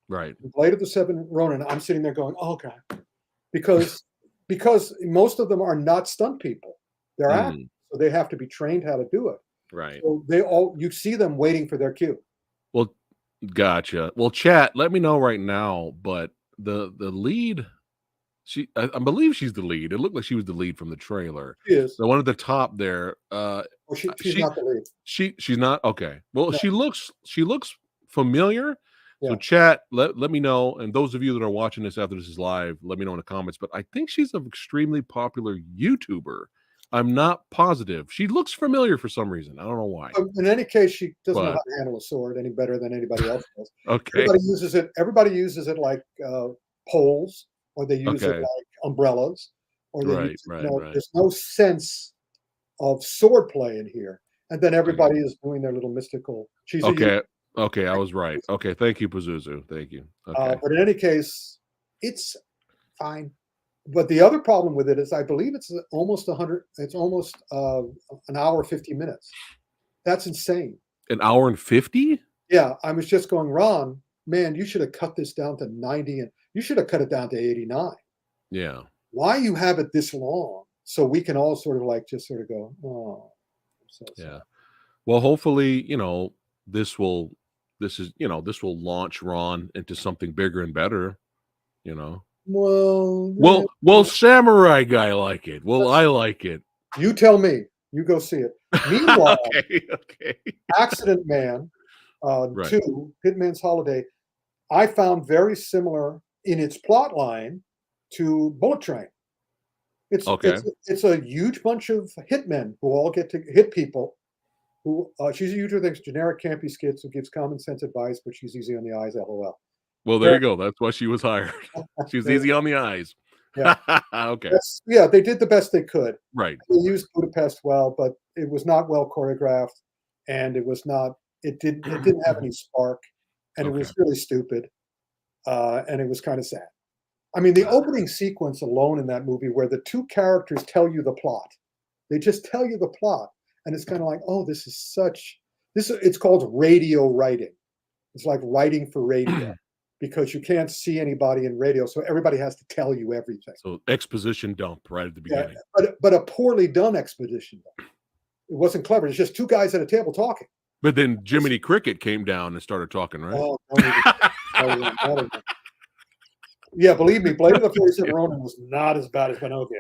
Right. Blade of the 7 Ronin, I'm sitting there going, oh, okay. Because most of them are not stunt people. They're actors, so they have to be trained how to do it. Right. So you see them waiting for their cue. Well, gotcha. Well, chat, let me know right now, but the lead I believe she's the lead. It looked like she was the lead from the trailer. She is. The one at the top there. She's not the lead. She's not okay. Well, No. she looks familiar. So Yeah. chat, let me know. And those of you that are watching this after this is live, let me know in the comments. But I think she's an extremely popular YouTuber. I'm not positive. She looks familiar for some reason. I don't know why. In any case, she doesn't know how to handle a sword any better than anybody else does. Okay. Everybody uses it like poles, or they use it like umbrellas, or they use it, there's no sense of sword play in here. And then everybody is doing their little mystical. She's Okay, I was right. Okay, thank you, Pazuzu. Thank you. Okay. But in any case, it's fine. But the other problem with it is, I believe it's almost 100. It's almost an hour 50 minutes. That's insane. An hour and 50? Yeah, I was just going, Ron, man, you should have cut this down to 90, and you should have cut it down to 89. Yeah. Why you have it this long? So we can all sort of go, oh. So yeah. Well, hopefully, this will launch Ron into something bigger and better. Well, Samurai Guy like it. Well, I like it. You tell me. You go see it. Meanwhile, okay. Accident Man 2, Hitman's Holiday, I found very similar in its plot line to Bullet Train. It's a huge bunch of hitmen who all get to hit people. She's a user thinks generic campy skits who gives common sense advice, but she's easy on the eyes. LOL. Well, there you go. That's why she was hired. She's easy on the eyes. Yeah. Okay. They did the best they could. Right. They used Budapest well, but it was not well choreographed, and it didn't have any spark, and it was really stupid, and it was kind of sad. I mean, the opening sequence alone in that movie, where the two characters tell you the plot, they just tell you the plot, and it's kind of like, oh, it's called radio writing. It's like writing for radio. Because you can't see anybody in radio, so everybody has to tell you everything. So exposition dump right at the beginning. Yeah, but a poorly done exposition dump. It wasn't clever. It's just two guys at a table talking. But then Jiminy Cricket came down and started talking, right? Oh, yeah, believe me, Blade of the 47 Ronin was not as bad as Pinocchio.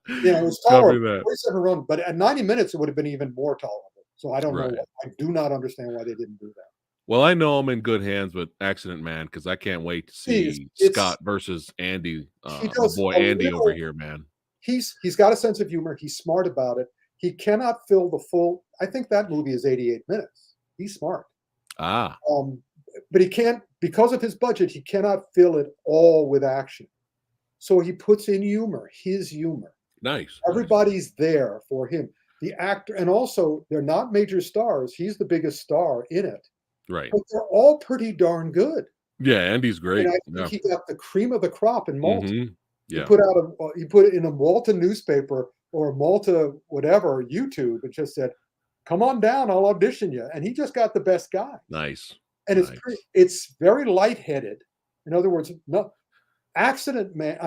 It was tolerable. 47 Ronin, but at 90 minutes, it would have been even more tolerable. So I don't know. I do not understand why they didn't do that. Well, I know I'm in good hands with Accident Man because I can't wait to see Scott versus Andy, my boy Andy over here, man. He's got a sense of humor. He's smart about it. He cannot fill the full. I think that movie is 88 minutes. He's smart. But he can't, because of his budget, he cannot fill it all with action. So he puts in humor, his humor. Nice. Everybody's there for him. The actor, and also they're not major stars. He's the biggest star in it. Right. But they're all pretty darn good. Yeah, Andy's great. And I think he got the cream of the crop in Malta. Mm-hmm. Yeah. He put it in a Malta newspaper or a Malta whatever YouTube and just said, "Come on down, I'll audition you." And he just got the best guy. Nice. And it's very lightheaded. In other words, not Accident Man,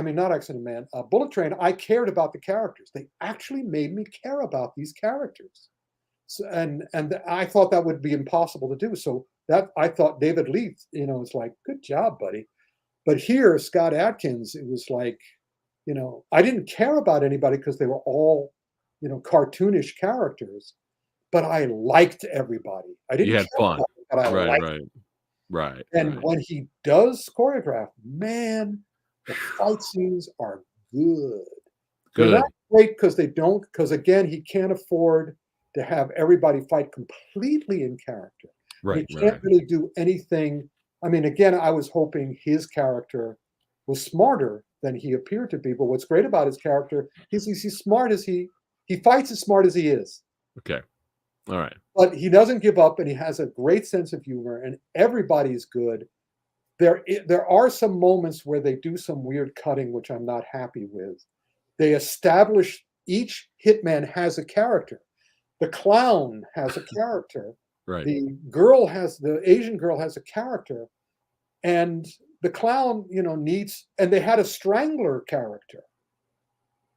Bullet Train, I cared about the characters. They actually made me care about these characters. So, and I thought that would be impossible to do. So that I thought David Leith, it's like, good job, buddy. But here, Scott Adkins, it was like, I didn't care about anybody because they were all, cartoonish characters. But I liked everybody. I didn't. You had fun, but I liked them. Right. And when he does choreograph, man, the fight scenes are good. They're not great because again, he can't afford to have everybody fight completely in character. Right. He can't really do anything. I mean, again, I was hoping his character was smarter than he appeared to be. But what's great about his character is he's smart as he fights as smart as he is. Okay. All right. But he doesn't give up, and he has a great sense of humor, and everybody's good. There are some moments where they do some weird cutting, which I'm not happy with. They establish each hitman has a character. The clown has a character. Right. The Asian girl has a character, and the clown, and they had a strangler character.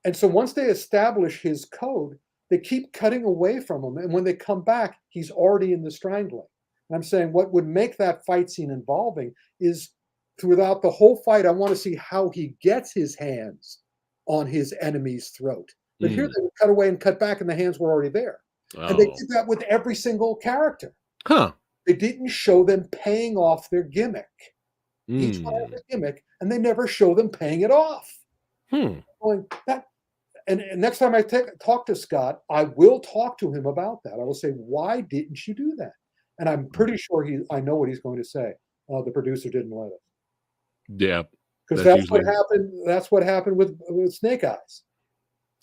And so once they establish his code, they keep cutting away from him. And when they come back, he's already in the strangling. And I'm saying what would make that fight scene involving is throughout the whole fight, I want to see how he gets his hands on his enemy's throat. But here they would cut away and cut back, and the hands were already there. And they did that with every single character. Huh. They didn't show them paying off their gimmick. Each one has a gimmick, and they never show them paying it off. Going, and next time I talk to Scott, I will talk to him about that. I will say, why didn't you do that? And I'm pretty sure I know what he's going to say. The producer didn't let us. Yeah. Because that's what happened. That's what happened with Snake Eyes.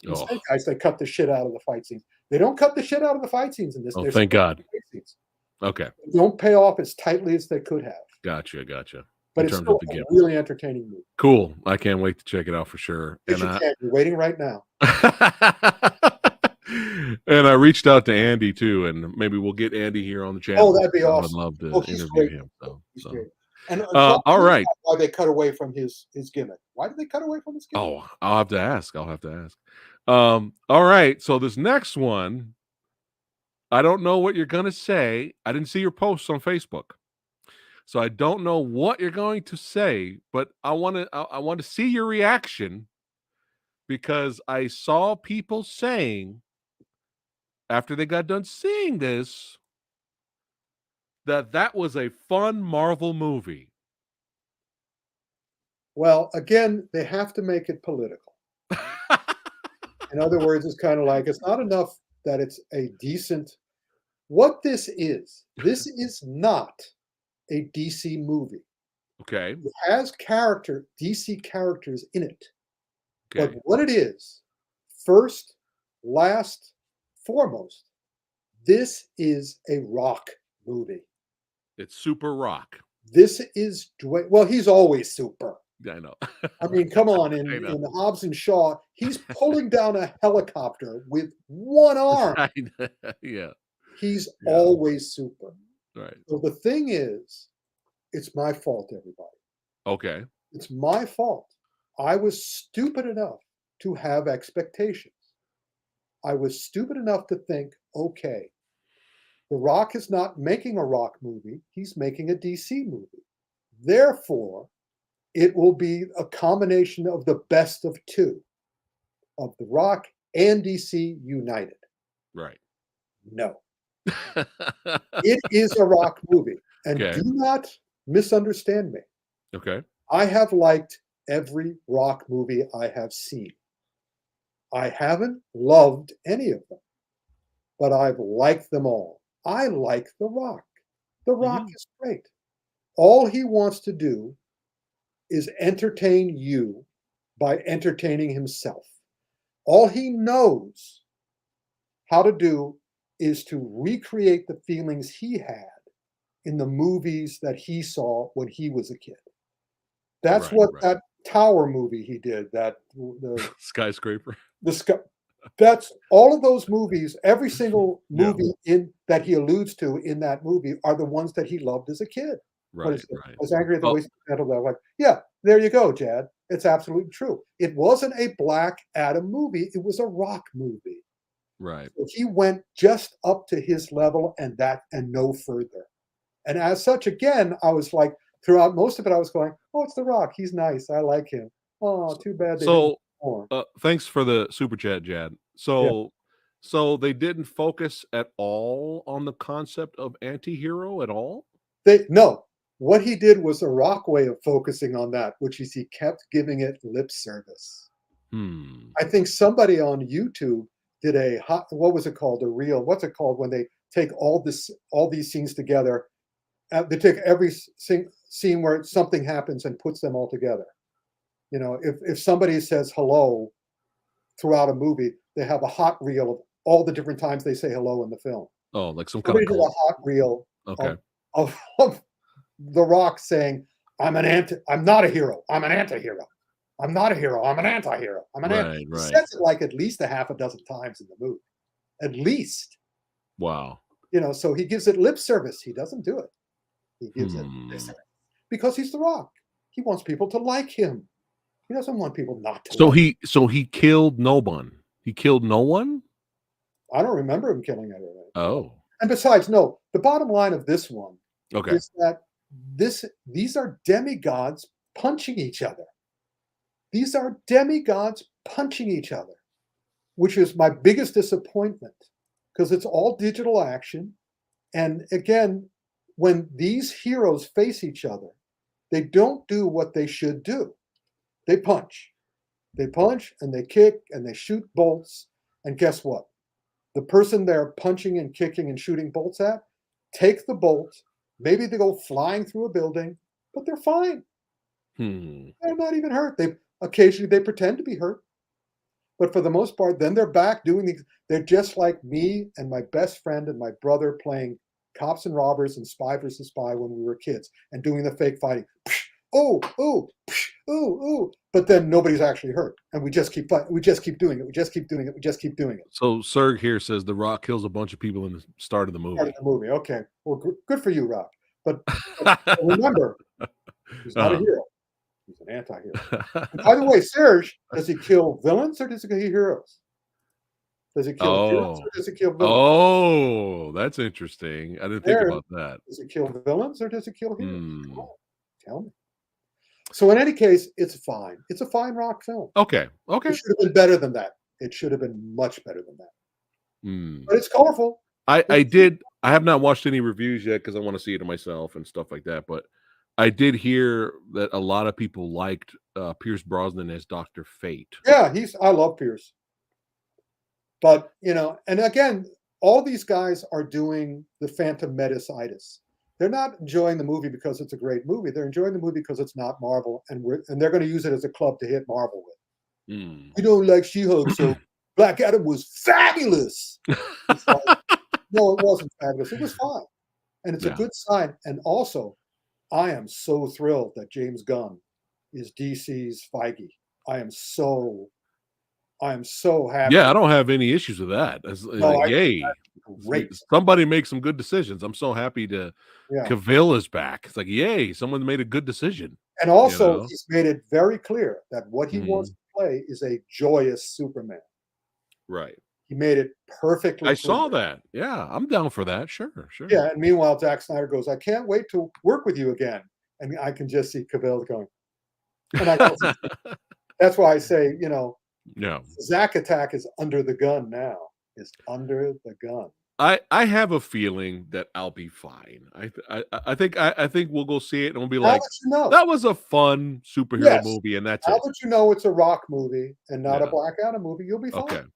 Snake Eyes, they cut the shit out of the fight scenes. They don't cut the shit out of the fight scenes in this. Oh, thank God. Okay. They don't pay off as tightly as they could have. Gotcha. But it's still a really entertaining movie. Cool. I can't wait to check it out for sure. You're waiting right now. And I reached out to Andy too, and maybe we'll get Andy here on the channel. Oh, that'd be awesome. I'd love to interview great. him. He's great. And all right. Why they cut away from his gimmick? Why did they cut away from his gimmick? Oh, I'll have to ask. All right. So this next one, I don't know what you're gonna say. I didn't see your posts on Facebook, so I don't know what you're going to say. But I want to see your reaction, because I saw people saying after they got done seeing this that was a fun Marvel movie. Well, again, they have to make it political. In other words, it's kind of like, it's not enough that it's a decent. What this is not a DC movie. Okay. It has DC characters in it. Okay. But what it is, first, last, foremost, this is a rock movie. It's super rock. This is Dwayne. Well, he's always super. Yeah, I know. I mean, come on. In Hobbs and Shaw, he's pulling down a helicopter with one arm. Yeah. He's always super. Right. So the thing is, it's my fault, everybody. Okay. It's my fault. I was stupid enough to have expectations. I was stupid enough to think, okay, The Rock is not making a rock movie. He's making a DC movie. Therefore, it will be a combination of the best of two, of The Rock and DC united. Right. No. It is a rock movie. And do not misunderstand me. Okay. I have liked every rock movie I have seen. I haven't loved any of them, but I've liked them all. I like The Rock. The Rock is great. All he wants to do is entertain you by entertaining himself. All he knows how to do is to recreate the feelings he had in the movies that he saw when he was a kid. That's that Tower movie he did, the Skyscraper. That's all of those movies. Every single movie in that he alludes to in that movie are the ones that he loved as a kid. Right. I was angry at the waste of metal. I'm like, yeah, there you go, Jad. It's absolutely true. It wasn't a Black Adam movie. It was a rock movie. Right. So he went just up to his level and no further. And as such, again, I was like, throughout most of it, I was going, oh, it's The Rock. He's nice. I like him. Oh, too bad. Thanks for the super chat, Jad. So they didn't focus at all on the concept of anti-hero at all? No. What he did was a Rock way of focusing on that, which is he kept giving it lip service. I think somebody on YouTube did what was it called? What's it called when they take all these scenes together? They take every scene where something happens and puts them all together. You know, if somebody says hello throughout a movie, they have a hot reel of all the different times they say hello in the film. Oh, like some somebody kind of did a hot reel of The Rock saying, I'm not a hero. I'm an anti-hero. I'm not a hero. I'm an anti-hero. He says it like at least a half a dozen times in the movie. At least. Wow. You know, so he gives it lip service. He doesn't do it. He gives it lip service. Because he's The Rock. He wants people to like him. He doesn't want people not to like him. So he killed no one. He killed no one? I don't remember him killing anyone. Oh. And besides, no, the bottom line of this one is that these are demigods punching each other. These are demigods punching each other, which is my biggest disappointment because it's all digital action. And again, when these heroes face each other, they don't do what they should do. They punch. They punch and they kick and they shoot bolts. And guess what? The person they're punching and kicking and shooting bolts at, take the bolt. Maybe they go flying through a building, but they're fine. They're not even hurt. Occasionally they pretend to be hurt. But for the most part, then they're back doing these. They're just like me and my best friend and my brother playing cops and robbers and spy versus spy when we were kids and doing the fake fighting. Oh, oh, oh, oh. But then nobody's actually hurt. And we just keep fighting. We just keep doing it. We just keep doing it. We just keep doing it. So Serg here says The Rock kills a bunch of people in the start of the movie. Okay. Well, good for you, Rock. But remember, he's not a hero. He's an anti-hero. And by the way, Serge, does he kill villains or does he kill heroes? Does he kill heroes or does he kill villains? Oh, that's interesting. I didn't think about that. Does he kill villains or does he kill heroes? Come on, tell me. So in any case, it's fine. It's a fine Rock film. Okay. It should have been better than that. It should have been much better than that. But it's colorful. I have not watched any reviews yet because I want to see it myself and stuff like that. But I did hear that a lot of people liked Pierce Brosnan as Dr. Fate. Yeah, I love Pierce. But, and again, all these guys are doing the Phantom Menace-itis. They're not enjoying the movie because it's a great movie. They're enjoying the movie because it's not Marvel, and they're going to use it as a club to hit Marvel with. We don't like She-Hulk, so Black Adam was fabulous. No, it wasn't fabulous. It was fine. And it's a good sign. And also, I am so thrilled that James Gunn is DC's Feige. I am so happy. Yeah, I don't have any issues with that. Yay. Great. Somebody make some good decisions. I'm so happy to Cavill is back. It's like, yay, someone made a good decision. And also, he's made it very clear that what he wants to play is a joyous Superman. Right. He made it perfectly clear. I saw that. Yeah, I'm down for that. Sure. Yeah, and meanwhile, Zack Snyder goes, I can't wait to work with you again. And I can just see Cavill going. And that's why I say, Zack Attack is under the gun now. Is under the gun. I have a feeling that I'll be fine. I think we'll go see it and we'll be like, that was a fun superhero movie, and that's now it. Now that it's a Rock movie and not a Black Adam movie, you'll be fine.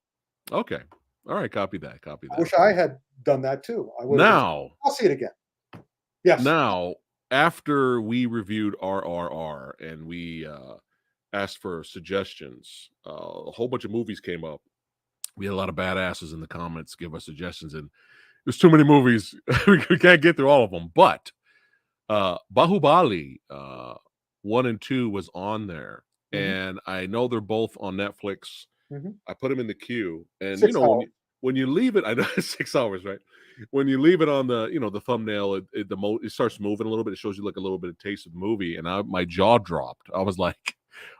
Okay. All right, copy that. I wish I had done that too. I'll see it again. Yes. Now, after we reviewed RRR and we asked for suggestions, a whole bunch of movies came up. We had a lot of badasses in the comments give us suggestions, and there's too many movies. We can't get through all of them. But Bahubali 1 and 2 was on there, and I know they're both on Netflix. I put them in the queue, and when you leave it, I know 6 hours, right? When you leave it on the the thumbnail, it starts moving a little bit. It shows you like a little bit of taste of the movie, and my jaw dropped. I was like,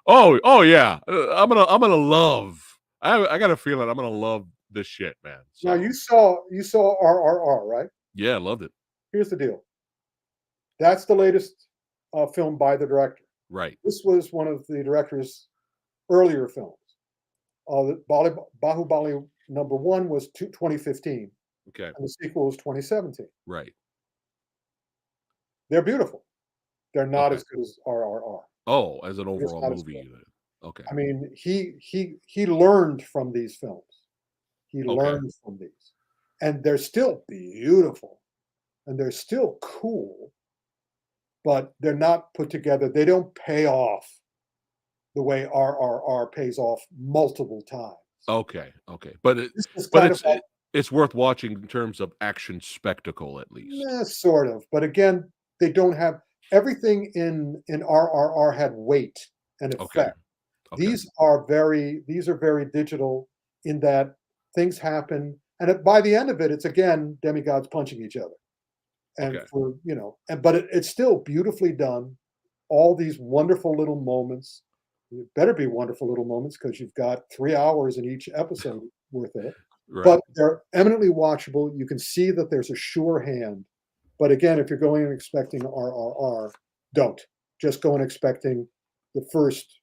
oh yeah, I'm gonna love. I got a feeling I'm gonna love this shit, man. So, now you saw RRR, right? Yeah, I loved it. Here's the deal. That's the latest film by the director. Right. This was one of the director's earlier films. Bahubali number 1 was 2015. Okay. And the sequel was 2017. Right. They're beautiful. They're not as good as RRR. Oh, as an overall movie. Okay. I mean, he learned from these films. He learned from these. And they're still beautiful. And they're still cool. But they're not put together. They don't pay off the way RRR pays off multiple times. Okay. But it's worth watching in terms of action spectacle, at least. Sort of. But again, they don't have everything in RRR had weight and effect. Okay. These are very digital in that things happen, and by the end of it, it's again demigods punching each other, and but it's still beautifully done. All these wonderful little moments. It better be wonderful little moments because you've got 3 hours in each episode worth of it. Right. But they're eminently watchable. You can see that there's a sure hand But again, if you're going and expecting RRR, don't. Just go and expecting the first,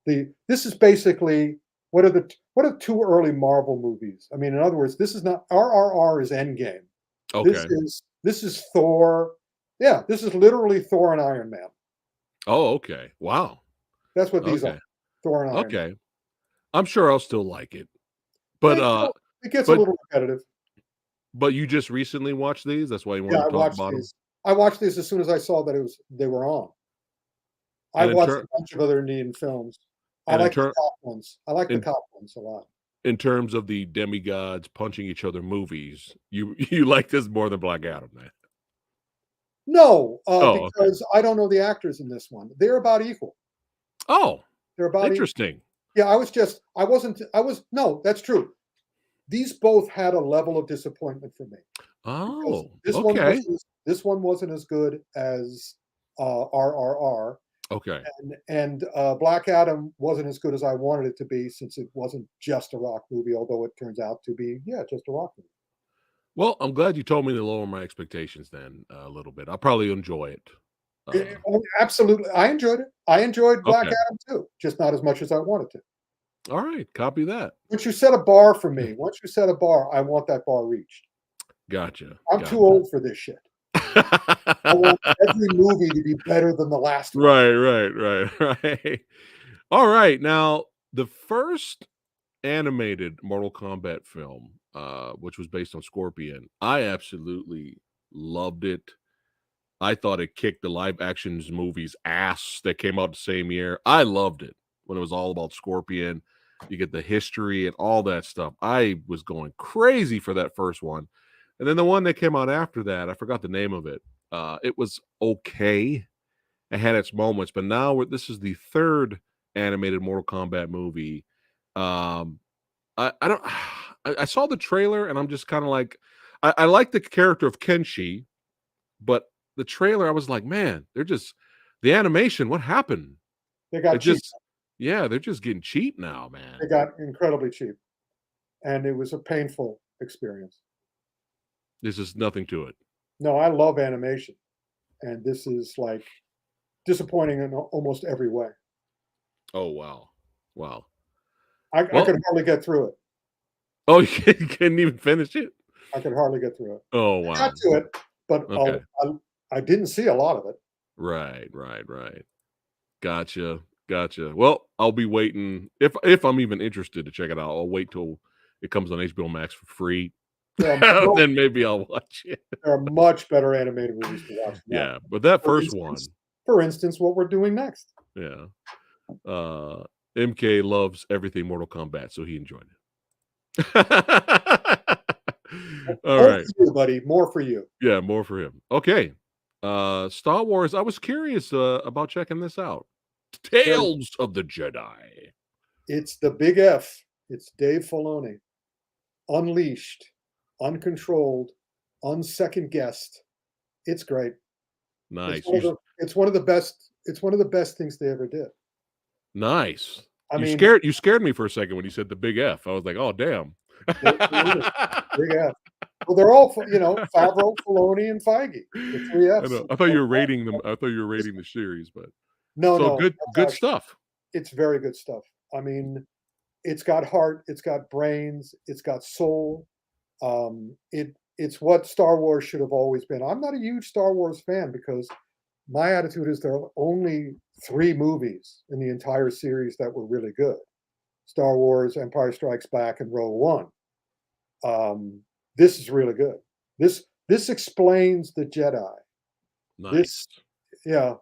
this is basically what are two early Marvel movies? I mean, in other words, this is not RRR is Endgame. Okay. This is Thor. Yeah, this is literally Thor and Iron Man. Oh, okay. Wow. That's what these are. Thor and Iron Man. Okay. I'm sure I'll still like it. But it gets a little repetitive. But you just recently watched these? That's why you want Yeah, to talk about them? I watched these as soon as I saw that they were on. I watched a bunch of other Indian films. I like the top ones. I like the top ones a lot. In terms of the demigods punching each other movies, you like this more than Black Adam, man? No, because I don't know the actors in this one. They're about equal. Oh, they're about interesting. Equal. Yeah, no, that's true. These both had a level of disappointment for me. Oh, this one wasn't as good as RRR. Okay. And Black Adam wasn't as good as I wanted it to be, since it wasn't just a rock movie, although it turns out to be, just a rock movie. Well, I'm glad you told me to lower my expectations then a little bit. I'll probably enjoy it. Absolutely. I enjoyed it. I enjoyed Black Adam too, just not as much as I wanted to. All right. Copy that. Once you set a bar for me, I want that bar reached. Gotcha. I'm too old for this shit. I want every movie to be better than the last one. Right. All right. Now, the first animated Mortal Kombat film, which was based on Scorpion, I absolutely loved it. I thought it kicked the live actions movies ass that came out the same year. I loved it when it was all about Scorpion. You get the history and all that stuff. I was going crazy for that first one. And then the one that came out after that, I forgot the name of it. It was okay. It had its moments, but now this is the third animated Mortal Kombat movie. I saw the trailer and I'm just kind of like, I like the character of Kenshi, but the trailer, I was like, man, the animation, what happened? They got cheap. They're just getting cheap now, man. They got incredibly cheap. And it was a painful experience. There's just nothing to it. No, I love animation. And this is like disappointing in almost every way. Oh, wow. I could hardly get through it. Oh, you couldn't even finish it? I could hardly get through it. Oh, wow. I got to it, but I didn't see a lot of it. Right. Gotcha. Well, I'll be waiting. If I'm even interested to check it out, I'll wait till it comes on HBO Max for free. Then maybe I'll watch it. There are much better animated movies to watch. Yeah, but that first one. For instance, what we're doing next. Yeah. MK loves everything Mortal Kombat, so he enjoyed it. All right. For you, buddy. More for you. Yeah, more for him. Okay. Star Wars. I was curious about checking this out. Tales of the Jedi. It's the big F. It's Dave Filoni. Unleashed, uncontrolled, unsecond guessed. It's great. Nice. It's one of the best. It's one of the best things they ever did. Nice. You scared me for a second when you said the big F. I was like, oh damn. Big F. Well, they're all Favreau, Filoni, and Feige. The three Fs. I thought you were rating them. I thought you were rating the series, but no. Good stuff. It's very good stuff. I mean, it's got heart. It's got brains. It's got soul. It's what Star Wars should have always been. I'm not a huge Star Wars fan because my attitude is there are only 3 movies in the entire series that were really good: Star Wars, Empire Strikes Back, and Rogue One. This is really good. This explains the Jedi. Nice. You're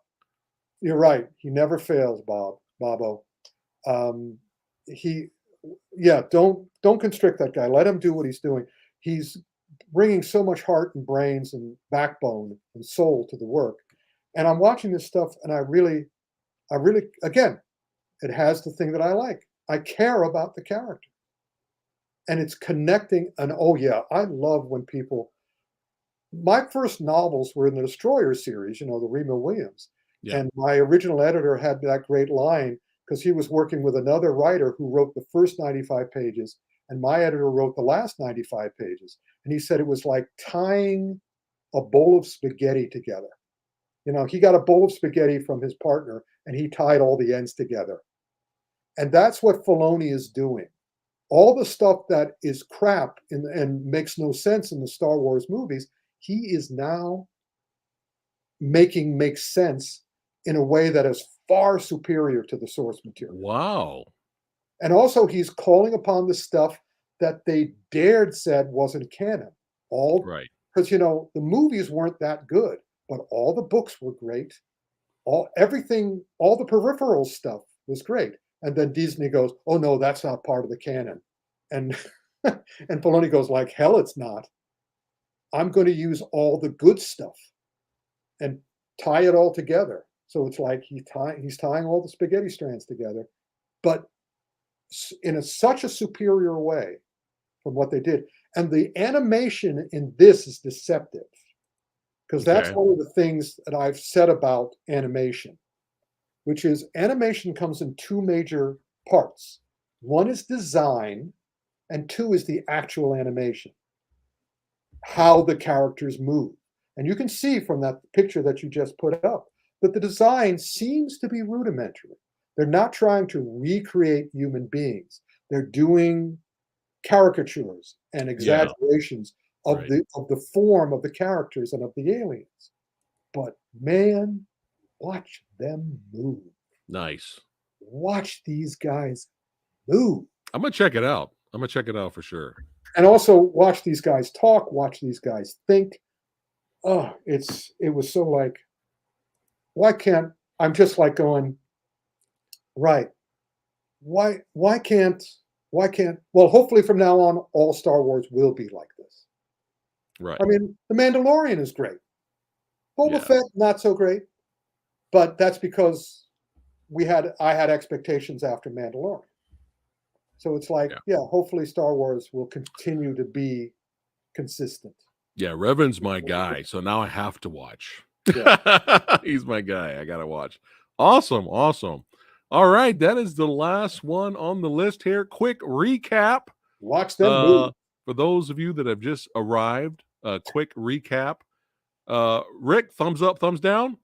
right. He never fails, Bobo. Don't constrict that guy. Let him do what he's doing. He's bringing so much heart and brains and backbone and soul to the work. And I'm watching this stuff, and I really, again, it has the thing that I like. I care about the character. And it's connecting. And I love when people. My first novels were in the Destroyer series, the Remo Williams. Yeah. And my original editor had that great line because he was working with another writer who wrote the first 95 pages, and my editor wrote the last 95 pages. And he said it was like tying a bowl of spaghetti together. You know, he got a bowl of spaghetti from his partner and he tied all the ends together. And that's what Filoni is doing. All the stuff that is crap and makes no sense in the Star Wars movies, he is now making make sense in a way that is far superior to the source material. Wow. And also he's calling upon the stuff that they dared said wasn't canon. All Right. because you know the movies weren't that good, but all the books were great. Everything, all the peripheral stuff was great. And then Disney goes, "Oh no, that's not part of the canon." And and Filoni goes, "Like hell, it's not. I'm going to use all the good stuff and tie it all together." So it's like he's tying all the spaghetti strands together, but in such a superior way from what they did. And the animation in this is deceptive because that's one of the things that I've said about animation, which is animation comes in two major parts. One is design, and two is the actual animation, how the characters move. And you can see from that picture that you just put up that the design seems to be rudimentary. They're not trying to recreate human beings. They're doing caricatures and exaggerations of the form of the characters and of the aliens. But man, watch them move. Nice. Watch these guys move. I'm gonna check it out. I'm gonna check it out for sure. And also watch these guys talk, watch these guys think. Oh, it was so like, why can't I'm just like going, right. Why can't well, hopefully from now on all Star Wars will be like this. Right. I mean, The Mandalorian is great. Boba Fett, not so great. But that's because I had expectations after Mandalorian. So it's like, hopefully Star Wars will continue to be consistent. Yeah, Revan's my guy, so now I have to watch. Yeah. He's my guy. I gotta watch. Awesome. All right, that is the last one on the list here. Quick recap. Watch them move. For those of you that have just arrived, quick recap. Rick, thumbs up, thumbs down?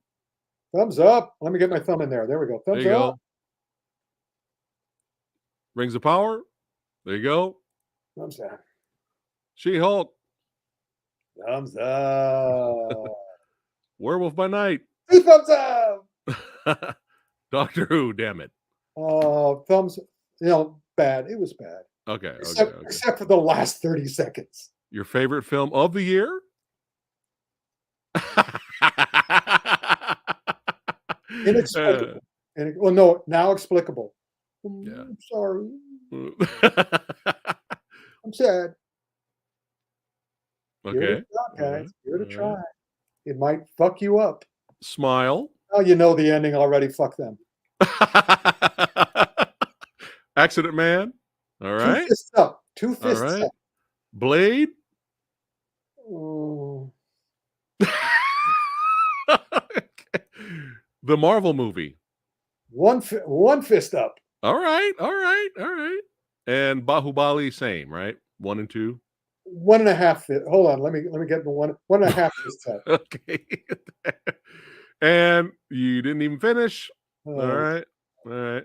Thumbs up. Let me get my thumb in there. There we go. Thumbs there you up. Go. Rings of Power. There you go. Thumbs down. She-Hulk. Thumbs up. Werewolf by Night. 2 thumbs up. Doctor Who, damn it. Thumbs, bad. It was bad. Okay. Except for the last 30 seconds. Your favorite film of the year? Inexplicable. Well, no, now explicable. Yeah. I'm sorry. I'm sad. Okay. Give it a shot, guys. Give it a try. It might fuck you up. Smile. Oh, you know the ending already. Fuck them. Accident Man. All right. 2 fists up. 2 fists All right. up. Blade. Oh. Okay. The Marvel movie. 1 fist up. All right. And Bahubali, same, right? 1 and 2. 1.5 fist. Hold on. Let me get the 1.5 fist up. Okay. And you didn't even finish. Oh. All right.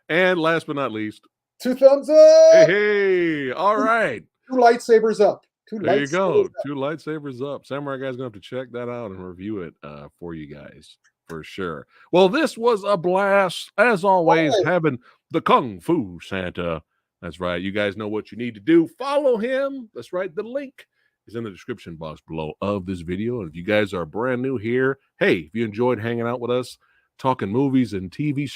And last but not least, 2 thumbs up. Hey. All right. 2 lightsabers up. There you go. 2 lightsabers up. Samurai Guy's gonna have to check that out and review it for you guys for sure. Well, this was a blast as always, having the Kung Fu Santa. That's right. You guys know what you need to do. Follow him. That's right. The link is in the description box below of this video. And if you guys are brand new here, hey, if you enjoyed hanging out with us, talking movies and TV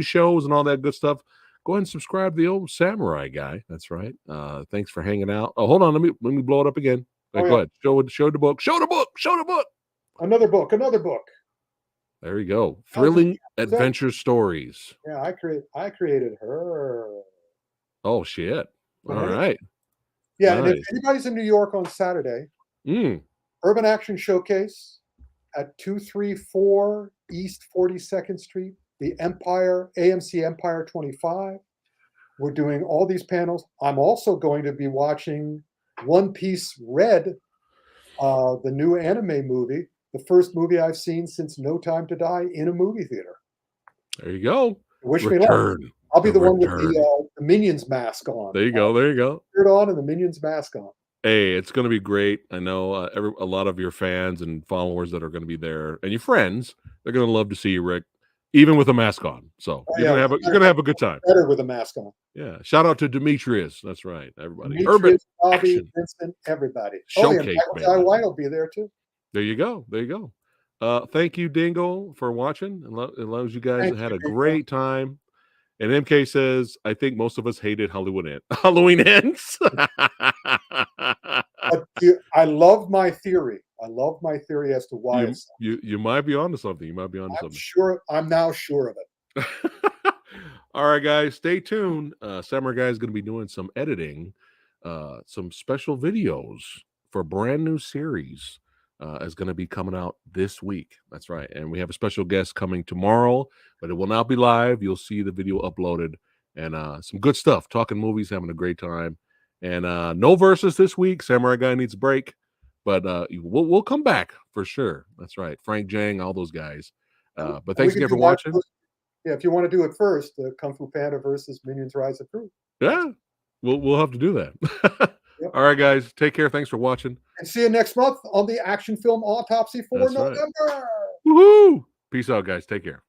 shows and all that good stuff, go ahead and subscribe to the old Samurai Guy. That's right. Thanks for hanging out. Oh, hold on. Let me blow it up again. Go ahead. Show the book. Show the book. Another book. There you go. Thrilling adventure stories. Yeah, I created her. Oh shit. All right. Yeah, nice. And if anybody's in New York on Saturday, Urban Action Showcase at 234 East 42nd Street, the AMC Empire 25. We're doing all these panels. I'm also going to be watching One Piece Red the new anime movie, the first movie I've seen since No Time to Die in a movie theater. There you go. Wish me luck. Return. I'll be the one with Return. the Minions mask on. There you go. There you go. Shirt on and the Minions mask on. Hey, it's going to be great. I know a lot of your fans and followers that are going to be there, and your friends, they're going to love to see you, Rick, even with a mask on. So you're going to have a good time. Better with a mask on. Yeah. Shout out to Demetrius. That's right, everybody. Demetrius, Urban Bobby, Action. Vincent, everybody. Showcase, Michael Jai White will be there too. There you go. There you go. Thank you, Dingo, for watching. It allows you guys had a great time. And MK says, I think most of us hated Halloween Ends. But I love my theory. I love my theory as to why you might be onto something. You might be onto something. I'm now sure of it. All right, guys, stay tuned. Samurai Guy is going to be doing some editing, some special videos for a brand new series is going to be coming out this week. That's right. And we have a special guest coming tomorrow, but it will not be live. You'll see the video uploaded and some good stuff, talking movies, having a great time. And no verses this week. Samurai Guy needs a break, but we'll come back for sure. That's right. Frank Jang, all those guys. But thanks again for watching. Yeah, if you want to do it first, the Kung Fu Panda versus Minions Rise of Gru. Yeah, we'll have to do that. Yep. All right, guys. Take care. Thanks for watching. And see you next month on the action film Autopsy for November. Right. Woohoo! Peace out, guys. Take care.